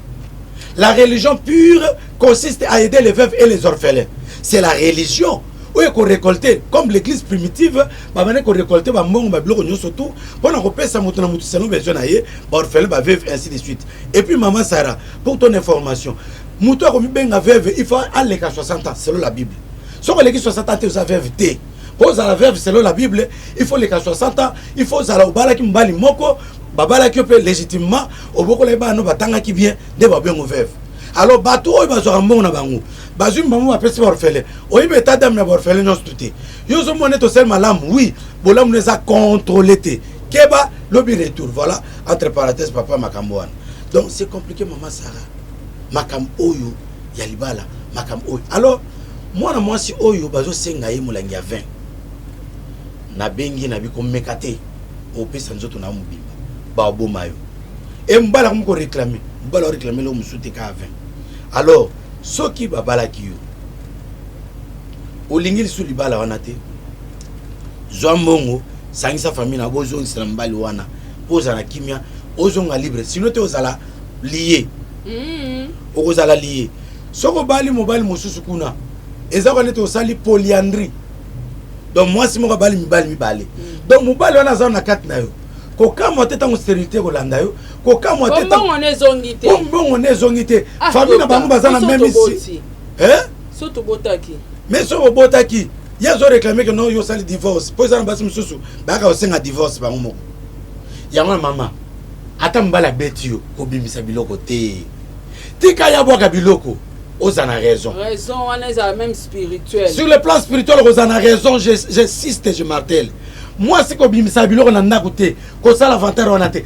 La religion pure consiste à aider les veuves et les orphelins. C'est la religion. Où est qu'on récolte, comme l'église primitive, bah maintenant qu'on récolte, bah mon bah bloc on surtout, pendant qu'on paie ça monte selon besoin ailleurs, bah orphelin, bah veuve ainsi de suite. Et puis maman Sarah, pour ton information, mouton comme ben veuve, il faut aller à 60 ans selon la Bible. Sauf que l'église 60 ans, tu as veuve T. Pour la veuve selon la Bible, il faut les 60 ans, il faut ça la obala qui mbali moko. Babala qui peut légitimement au boko les ba no batanga qui vient de babien veuve. Alors bateau o bazora mbongo na bango. Bazum mamu apesi orphelin. O ibe ta dame na orphelin non stuté. Yo zo moneto sel malam oui, bolam nous a contrôlé té. Keba lobi retour voilà entre parenthèses papa makamboan. Donc c'est compliqué maman Sarah. Makam oyo ya libala makam oyo. Alors moi na moi si oyo bazo senga ye mulangi ya 20. Na bengi na biko mekate. O pesa nzoto na mubimba. Babo mayo et mbala ko réclamer mbala réclamer le musuté ka 20 alors soki babala kiyo olingili su libala wana te zombongo sangisa famille na bozo nsala mbali wana poza na kimia ozonga libre sinon te ozala lié okozala lié soko bali mobali mosusu kuna ezako nete osali polyandrie donc moi si mo bali mibali donc mobali wana za na kat na yo koka moteta ngo stérilité ko landa yo koka moteta bon on est zongité famille na bango bazana même ici surtout botaki mais so botaki ya zo réclamer que non yo sali divorce pour ça basi mususu ba ka osenga divorce bango moko ya mama ata mbala beti yo ko bimisa biloko te tika ya boka biloko ozana raison on est même spirituel sur le plan spirituel ozana raison j'insiste et je martèle. Moi c'est comme bimisa biloko na ndako te ko sala vantere wana te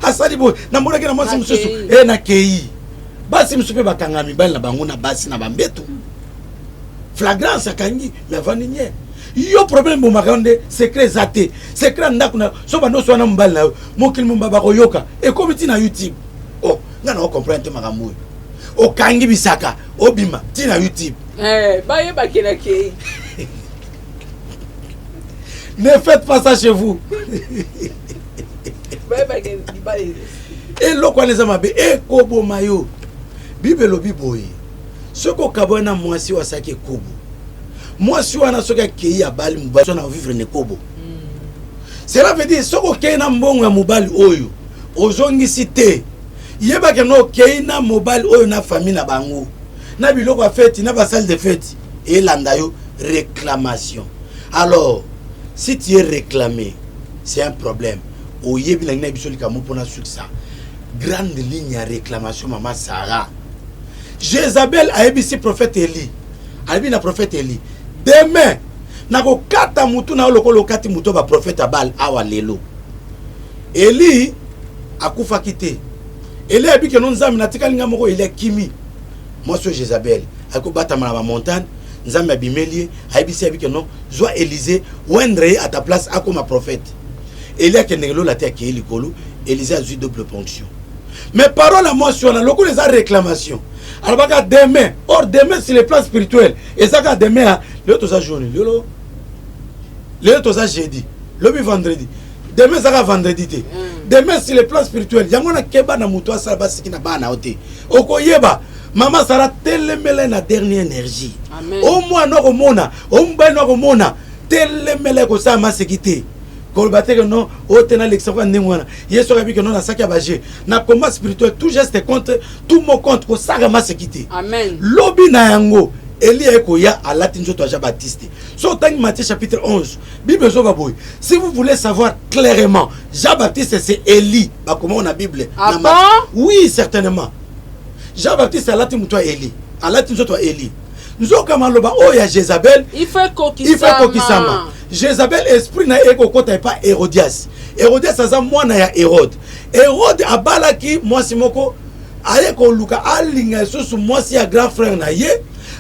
asali bo na mbona ke na mwasi mususu na kei basi musupe bakanga mibali na bango na basi na bambeto flagrance akangi mais vaninier yo problème bo makonde secret zate secret ndako na so bano so na mbali na mokili mbaba ko yoka e komiti na YouTube ngana o comprendre makambo o kangi bisaka obima ti na YouTube ba ye bakela kei. Ne faites pas ça chez vous. Et lo kwa neza mabe kobo mayo. Bible lo biboyi. Soko kabona mwasi wasake kobo. Mwasi wana soka kei ya bali mubali na vivre ne kobo. Cela veut dire soko kei na mbongo ya mubali oyo. Ozongi cité. Yeba ke no kei na mobile oyo na famille na bango. Na biloko fête na ba salle de fête et landa yo réclamation. Alors si tu es réclamé, c'est un problème. Au yebi na bisoli kamu pona succès. Grande ligne à réclamation maman Sarah. Jézabel a ébisi prophète Élie. Albi na prophète Élie. Demain, na ko kata mutu na lokolo kati mutu ba prophète Abal awa lelo. Élie akufa kité. Élie a dit que non nzambe na tikali ngamoko il est kimi. Moi c'est Jézabel. Akobata na montagne. Nzambe abimeli aibisi abike non joie Élisée wendre à ta place à comme prophète. Elia kenelo la terre qui est likolo, Élisée a eu double ponction. Mais parole à moi sur la loko les réclamation. Alors baka demain, or demain sur les plans spirituels et ça ka demain le to sa journée le to sa jeudi, le vendredi. Demain ça ka vendredi té. Demain sur les plans spirituels, yango na keba na muto asala basiki na bana oté. Okoyeba Maman Sarah telemele na dernière énergie. Amen. Au moins no komona, au mba no komona, telemele ko sa masekité. Ko batté que non, o tena l'exemple ndengwana. Yeso kabi que non na saki abaje. Na combat spirituel tout geste contre, tout mot contre ko sa masekité. Amen. Lobi na yango Eli ekoya à l'atinjo to Jean Baptiste. So tang Matthieu chapitre 11. Bible zo baboy. Si vous voulez savoir clairement, Jean Baptiste c'est Eli. Ba comment on a Bible? Ah bon? Oui, certainement. Jean-Baptiste a latin toi Eli. A latin toi Eli. Nous avons comme loba oh ya Jézabel. Il fait kokisama. Jézabel esprit na ekokota pas Hérodias. Hérodias aza mwana ya Hérode. Hérode abalaki mwasi moko aye ko luka alinga susu mwasi ya grand frère na ye.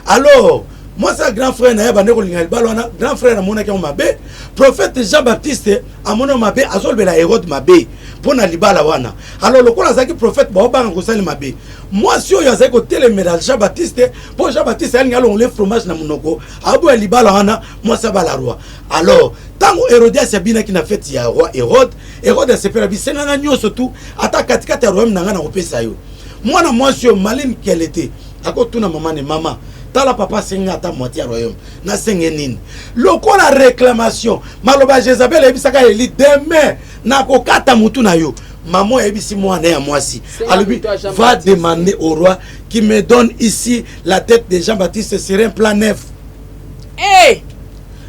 Alors moi ça grand frère na ye bande ko linga balwana grand frère na mona ki mabe. Prophète Jean-Baptiste amona mabe azolbela Hérode mabe pona libala wana. Alors lokola zaki prophète ba obanga ko sali mabe. Moi si oyo azaki ko telemela Jean-Baptiste pour Jean-Baptiste alinga lo le fromage na munoko abo libala wana moi ça ba la roi. Alors tango Hérodias ya bina ki na fête ya roi Hérode a sepela bisenga na nyoso tu ata katikati ya royaume nanga na kopesa yo. Mwana mwasi yo maline qu'elle était akotuna maman ne maman tala papa senga ata moitié ya royaume na senge nini lokola réclamation maloba Jézabel ebisaka eli demain na kokata mutu na yo maman ebisi mwana ya mwasi alobi va demander au roi qui me donne ici la tête de Jean-Baptiste sur un plan neuf.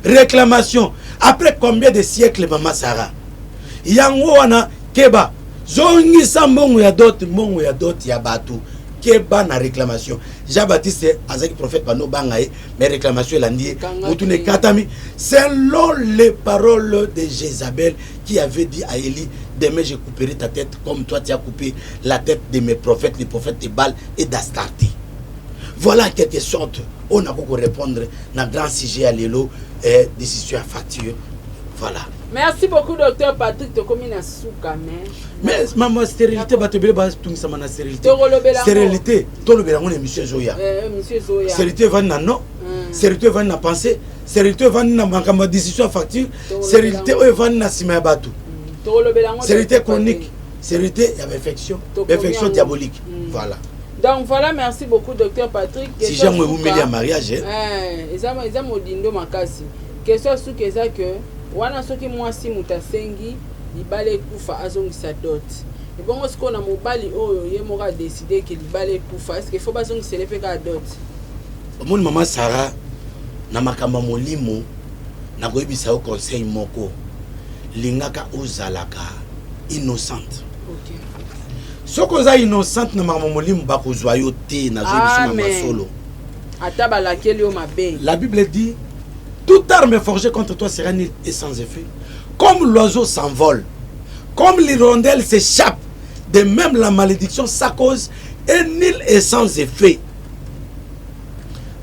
Réclamation après combien de siècles maman Sarah yango wana keba zongi sambongo ya dot ya batu keba na réclamation Jean-Baptiste azaki prophète bano bangaye mais réclamation elandi mutune katami selon les paroles de Jézabel qui avait dit à Élie demain je couperai ta tête comme toi tu as coupé la tête de mes prophètes, les prophètes de Baal et d'Astarté. Voilà quelque sorte on a beaucoup répondre dans grand sujet à l'élo décision à facture. Voilà. Merci beaucoup, docteur Patrick. Mais maman, stérilité, stérilité, tout le bélangon est monsieur Zoya. Stérilité va na non, stérilité va na pensée, stérilité va na ma décision à facture, stérilité va na sima batu. Stérilité chronique, stérilité, il y avait infection diabolique. Voilà. Donc voilà, merci beaucoup, docteur Patrick. Si j'ai moi humilié à mariage, question sous que wana soki mwasi mutasengi libale kufa azongisa dot et bon ce qu'on a mobali oyo ye mora décider que libale kufa est-ce qu'il faut pas zongisa le peka dot mon maman Sarah na makamba molimo na koyebisa au conseil moko lingaka ozalaka innocente. OK. Soko za innocente na makamba molimo bakozwa yo te na zoyebisa mama solo ataba laquelle yo mabe. La Bible dit toute arme forgée contre toi sera nulle et sans effet. Comme l'oiseau s'envole, comme l'hirondelle s'échappe, de même la malédiction sa cause est nulle et sans effet.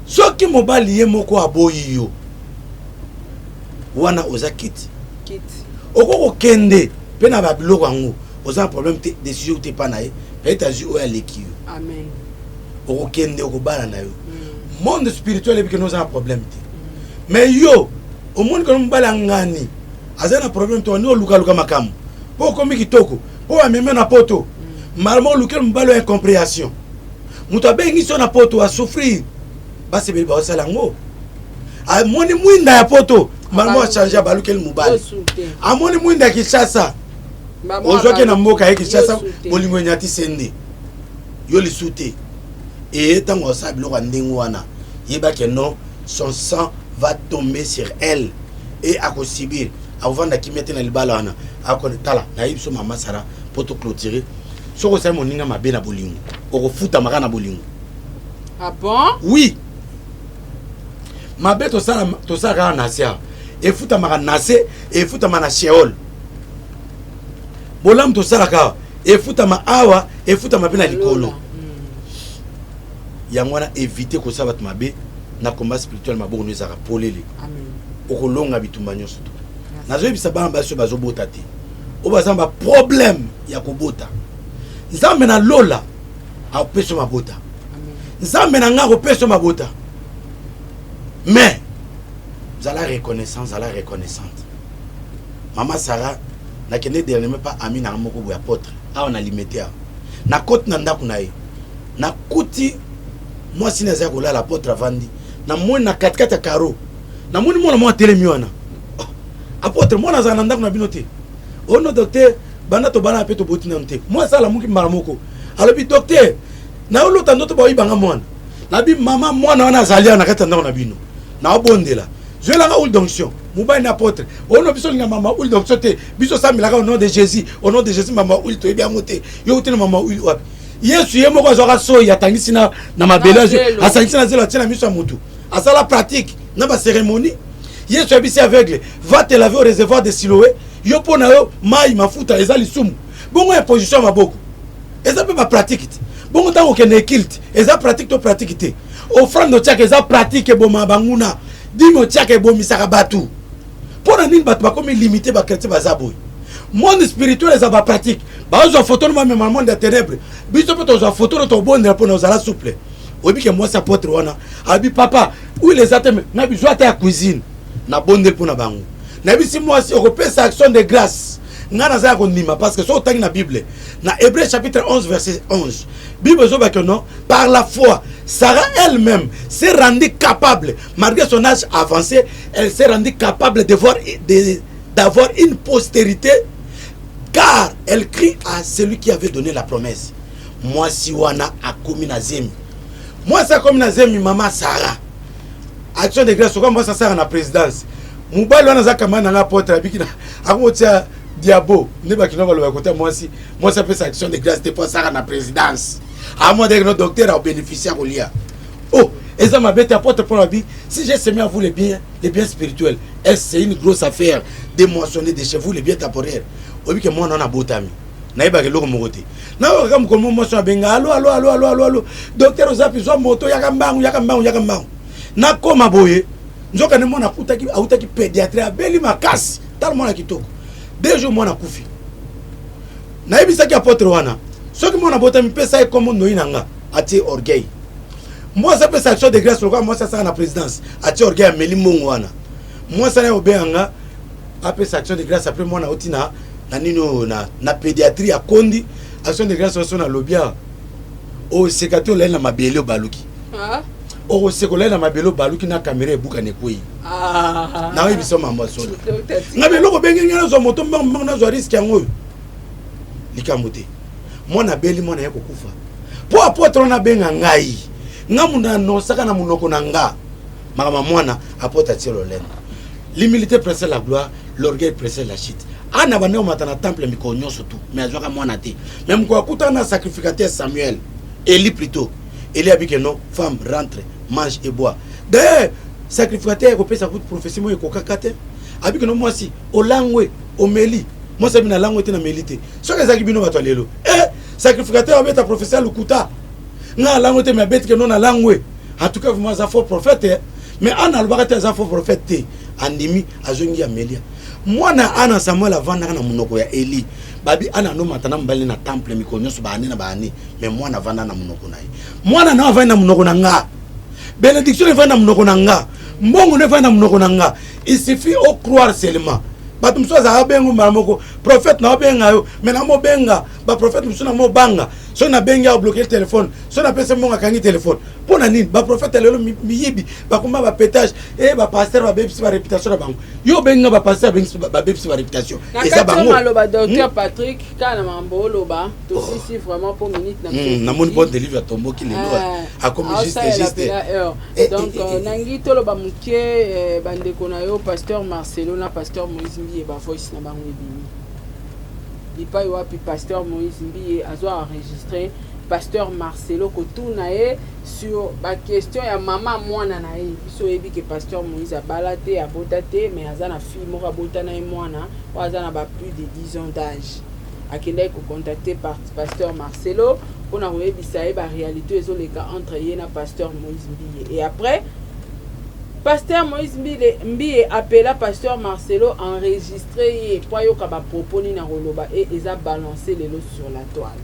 Ce qui m'a lié moko aboyi yo. Wana oza kit. Oko kende pena ba biloko ngo. Oza problème te décision te pa na ye. Peut-être azu o ya leki yo. Amen. Oko kende oko bala na yo. Monde spirituel et que nous avons un problème te. Mais yo, au monde que nous balangani, azana problème to no luka makamu. Po komi kitoko, po ameme na poto. Malmo luka mbalo incompréhension. Muto bengi so na poto a souffrir. Basi be ba salango. A moni mwinda ya poto, malmo a changer ba luka mubali. A moni mwinda Kinshasa. Ozoke na mboka ya Kinshasa, bolingo nyati sende. Yo li soute. Et tango sa biloko ndingo wana. Yeba ke non, son sang va tomber sur elle et à Kosibir avant de mettre dans le ballon à Konetala na yipso mama Sara pour te clôturer so ko sai moninga mabe na bolingo o futa maka na bolingo. Ah bon? Oui, mabe to sara na sia e futa maka nase e futa mana Sheol bolam to sara ka e futa ma awa e futa mabe na likolo yangwana éviter ko sa bat mabe na combat spirituel maboko nous zaka polele. Amen. Okolonga bitumba nyonso to. Nazo yebisa bana baso bazobota te. O bazamba problème ya kobota. Nzambe na lola a peso mabota. Amen. Nzambe na nga ko peso mabota. Mais zala reconnaissance, zala reconnaissante. Maman Sarah na kende dernièrement pas ami na moko bo apôtre. A on a limité. Na côte na ndaku na ye. Na kuti moi sineza ko la l'apôtre avandi. Na moni na katikata karo na moni mona mwa telemi wana apôtre mona za nanda kuna binote ono docteur bana to bana peto botina nte moi sala muki mara moko alobi docteur na olota ndoto ba ibanga mwana na bi mama mwana wana zalia na kata ndako na bino na obondela je la oul d'onction mubani apôtre ono biso linga mama oul d'onction te biso samilaka au nom de Jésus mama oul to ebia mote yo utena mama oul wapi Yesu yemo kwa zoka so yatangisi na mabelazo asangisi na zelo tina miso mutu asala pratique na ba cérémonie Yesu abisi aveugle, va te laver au réservoir de Siloé. Yo pona yo mai mafuta ezali sumu. Bongo ya position maboko. Eza pe ba pratique. Bongo tango ke ne kilt, eza pratique to pratique te. Offrande tiaka eza pratique boma banguna. Dimo tiaka bomisaka batu. Pona nini batu ba komi limité ba chrétien bazaboy. Monde spirituel eza ba pratique. Ba ozo photo no même monde des ténèbres. Biso pe to photo no to bonne pona ozala souple. Obi ke moi sa potre wana. Abi papa, où les attends na besoin ta cuisine. Na bonne pona bango. Na bisi moi si repère action de grâce. Ngana za ko nima parce que so tangi na Bible. Na Hébreux chapitre 11 verset 11. Bible zo ba que non, par la foi, Sarah elle-même s'est rendue capable, malgré son âge avancé, elle s'est rendue capable d'avoir une postérité, car elle crie à celui qui avait donné la promesse. Moi si wana a commis na zemi. Moi ça commis na zemi maman Sarah. Action de grâce comme moi ça sert à la présidence. Mobile wana za kama na porte abikina. Akotia diabo ne ba kino ba côté moi ça fait action de grâce pour ça à la présidence. À moi de notre docteur a bénéficié au lia. Oh, et ça m'a bête apporte pour la vie. Si j'ai semé à vous les biens spirituels, c'est une grosse affaire de moissonner de chez vous les biens temporaires. Obi que moi on a botami. Na iba ke loko mokote. Na comme comme moi so benga allo. Docteur ozapi zo moto yakambangu. Na koma boye. Nzoka ne mona kutaki autaki pédiatrie abeli makasi. Tal mona kitoko. 2 jours mona kufi. Na ibisa ki apôtre wana. Soki mona botami pesa comme noinanga ati orgueil. Moi ça peut action de grâce pourquoi moi ça sera la présidence. Ati orgueil meli mongo wana. Moi ça na obeanga après action de grâce après mona otina na nino na pédiatrie a kondi action de grâce sur na lobia. O sekato la na mabele o baluki. Ah. O sekola na mabelo baluki na caméra ebuka nekoi. Ah. Na biso mamba so. Ngabe loko bengi ngana zo moto mbanga na zo risque yango. Likamote. Mona beli mona yako kufa. Po apôtre na benga ngai. Ngamuna no saka na munoko na nga. Mama mwana apôtre tiro lena. L'humilité précède la gloire, l'orgueil précède la chute. Ana bana o matana temple mikonyo surtout. Mais azoka mwana te. Même kwa kutana sacrificateur Samuel, Élie plutôt. Élie a dit que non, femme rentre, mange et boit. D'ailleurs, sacrificateur ko pesa kuti prophétie mo ko kakate. Abi que non moi si au langwe, au meli. Moi ça bina langwe te na melite. So que zakibino batwalelo. Sacrificateur abeta professeur lukuta. Na langwe te me bête que non na langwe. En tout cas moi ça faux prophète. Mais ana albakate za faux prophète te. Andimi azongi ya melia. Moi na ana Samuel avanda na munoko ya Eli. Babi ana no matana mbali na temple mikonyo so baani na baani. Mais moi na vanda na munoko na ye. Moi na vanda na munoko na nga. Bénédiction ne vanda na munoko na nga. Mbongo ne vanda na munoko na nga. Il suffit au croire seulement. Batum so za bengo maramoko prophète na benga yo. Mais na mo benga ba prophète musu na mo banga. So na benga bloquer le téléphone. So na pesa monga kangi téléphone. Pona nini ba prophète lelo miyibi ba komba ba pétage ba pasteur ba bebisi ba réputation na bango. Yo benga ba pasteur ba bebisi ba réputation. Et ça bango. Maloba docteur Patrick kana mambo loba to si vraiment pour minute na mon bon délivre tombo ki lelo a comme juste. Donc nangi to loba mukie bande konayo pasteur Marcelo na pasteur Moïse Mbiye ba voice na bango ebimi. Lipa wapi pasteur Moïse Mbiye azo enregistrer pasteur Marcelo Kotunae sur la question ya maman mwana na ye biso yebi que pasteur Moïse a balate a botate mais azana fille moko botana e mwana ou azana ba plus de 10 ans d'âge akende ko contacter par pasteur Marcelo pour na yebisa e ba réalité ezoleka entre ye na pasteur Moïse Mbiye et après pasteur Moïse Mbiye appela pasteur Marcelo enregistré pour yoka ba propos ni na roloba et eza balancer les lots sur la toile.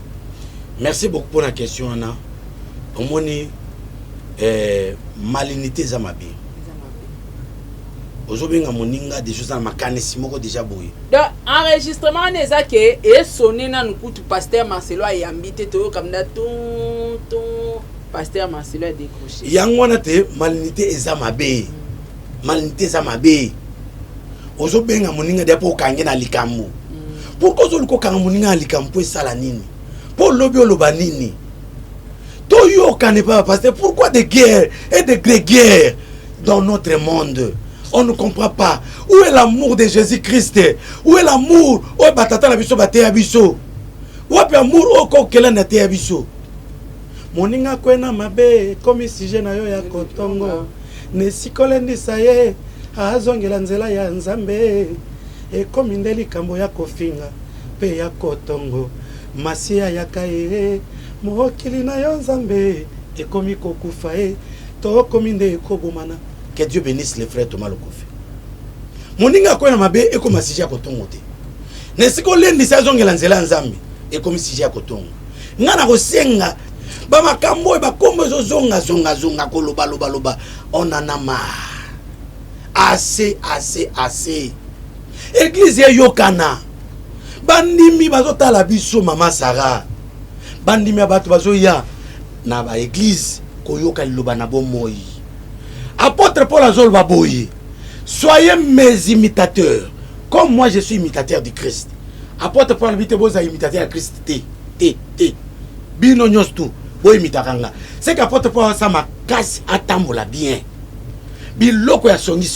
Merci beaucoup pour la question, Anna. On malinité zamabi. Aujourd'hui, on a des choses à ma déjà bouillé. Donc, enregistrement, on est que et sonné dans nous pasteur Marcelo a invité tout comme ça ton pasteur Marcelo a décroché. Yangwana te malinité zamabi. Malinité zamabi. Aujourd'hui, on a des pour kangena likambo. Pourquoi on a kangena likambo ça la nini? Pour lobby lobanini. Toyo kane pas parce que pourquoi des guerres et des guerres dans notre monde? On ne comprend pas. Où est l'amour de Jésus-Christ? Où est l'amour? Où est batata la biso baté abiso? Où est l'amour au kokela na te abiso? Moninga kwena mabe comme si je na yo ya kotongo. Ne sikole ndi saye azongela nzela ya nzambe ekomi nde likambo ya kofinga mpe ya kotongo masiya yaka ye mokili na yo nzambe ekomi kokufa ye tokomi nde ekobomana. Que Dieu bénisse les frères Thomas Lokofi. Moninga ko na mabe ekoma sija kotongo te. Nesiko lendisa azongela nzela nzambe ekomi sija kotongo. Ngana kosenga ba makambo ba kombo zonga koloba loba on en a marre. Assez. Église yokana. Bandimi bazotala biso mama Sarah. Bandimi abatu bazoya na ba église koyoka liloba na bomoi. Apôtre Paul Azol Baboye, soyez mes imitateurs, comme moi je suis imitateur du Christ. Apôtre Paul Bite Boza imitateur du Christ. Bino nyos tout, bo imitakanga. C'est qu'apôtre Paul sama casse atambola bien. Biloko ya songi.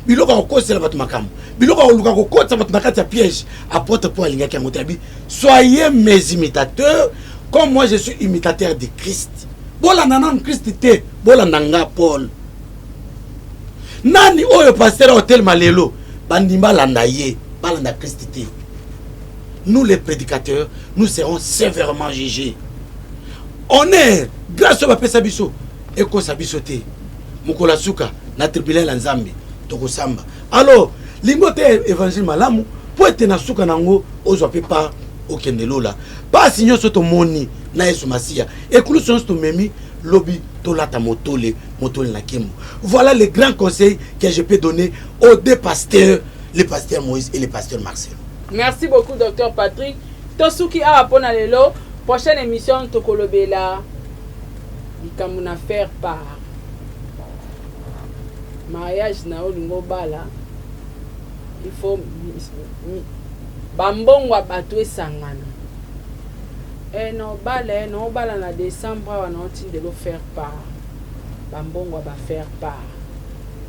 Biloko ko kosela batu makamu. Biloko ko luka ko kotsa batu nakati ya piège. Apôtre Paul alingaki ngotabi, soyez mes imitateurs, comme moi je suis imitateur du Christ. Bola nanan Christ te, bola nanga Paul. Nani oyo pasteur hotel malelo bandimba landa ye balanda Christité. Nous les prédicateurs, nous serons sévèrement jugés. On est grâce au pesa biso eko sabisote mukola suka na tribunal la nzambe toko samba. Alors lingote évangile malamu po ete na suka nango ozwa pepa okendelola pas signo soto moni na Yesu Masia ekulu soto memi lobby tolata motole na kemo. Voilà les grands conseils que je peux donner aux deux pasteurs, le pasteur Moïse et le pasteur Marcel. Merci beaucoup docteur Patrick. Tosuki a pona lelo prochaine émission tokolobela ikamuna faire part mariage na olingo bala il faut bambongwa batwe sangana. No bala na décembre on a de le faire part. Bambongo va faire part.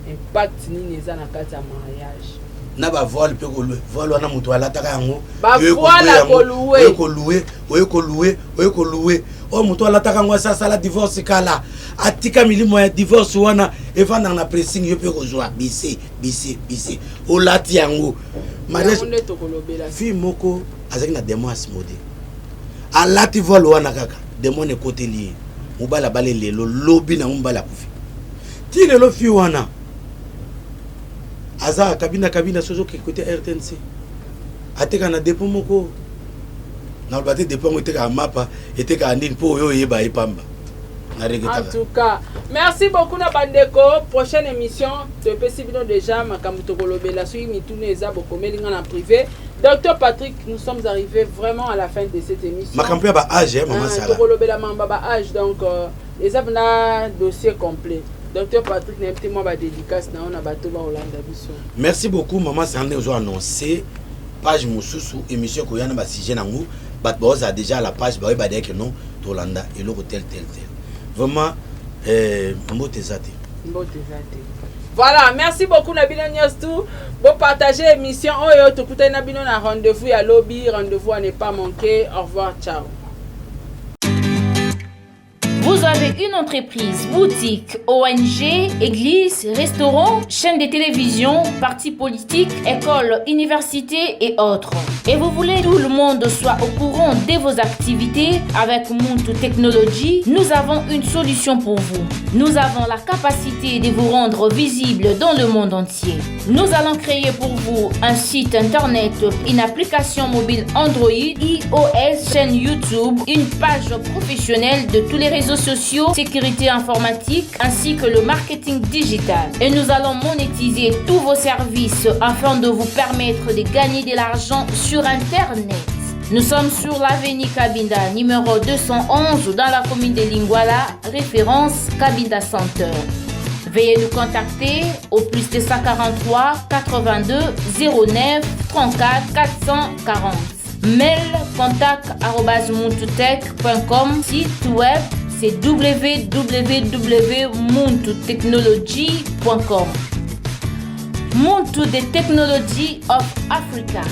Impact ni neza na kati ya mariage. Na ba voile pe ko voile wana mutu alata yango. Ba voile ko louer. O mutu alata yango sasa la divorce kala. Atika milimo ya divorce wana evanda na pressing yo pe ko joa bisi. O lati yango. Mariage fille moko azaki na démon asmodé. Alati vol wana kaka démon e côté lié. Mobala balé lelo lobi na mbala kufi. Ti lelo fi wana. Aza kabina sozo ki côté RTNC. Ateka na dépôt moko. Na bate dépôt ngete ka mapa eteka andine po yo yeba ipamba. En tout cas, merci beaucoup na bandeko. Prochaine émission de Pesibino déjà makamuto kolobela sui mitune eza bokomelinga na privé. Docteur Patrick, nous sommes arrivés vraiment à la fin de cette émission. Makampia ba âge maman Sarah. Kolobela mamba ba âge donc les abna dossier complet. Docteur Patrick n'importe moi ba dédicace na on a bato ba Hollande biso. Merci beaucoup maman Sarah nous a annoncé page mususu émission ko yana ba sujet nangu bat boza déjà la page ba ba dire que non Hollande et le tel. Vraiment mbote zate. Voilà, merci beaucoup Nabino Nyostou. Vous partagez l'émission. Oyo tokuta Nabino na rendez-vous à lobby, rendez-vous à ne pas manquer. Au revoir, ciao. Vous avez une entreprise, boutique, ONG, église, restaurant, chaîne de télévision, parti politique, école, université et autres. Et vous voulez que tout le monde soit au courant de vos activités avec Muntu Technology, nous avons une solution pour vous. Nous avons la capacité de vous rendre visible dans le monde entier. Nous allons créer pour vous un site internet, une application mobile Android, iOS, chaîne YouTube, une page professionnelle de tous les réseaux sociaux, sécurité informatique ainsi que le marketing digital. Et nous allons monétiser tous vos services afin de vous permettre de gagner de l'argent sur Internet. Nous sommes sur l'avenue Kabinda, numéro 211 dans la commune de Lingwala, référence Kabinda Center. Veuillez nous contacter au plus 243 82 09 34 440. Mail contact@muntutech.com. Site web c'est www.muntutechnology.com. Muntu the Technology of Africa.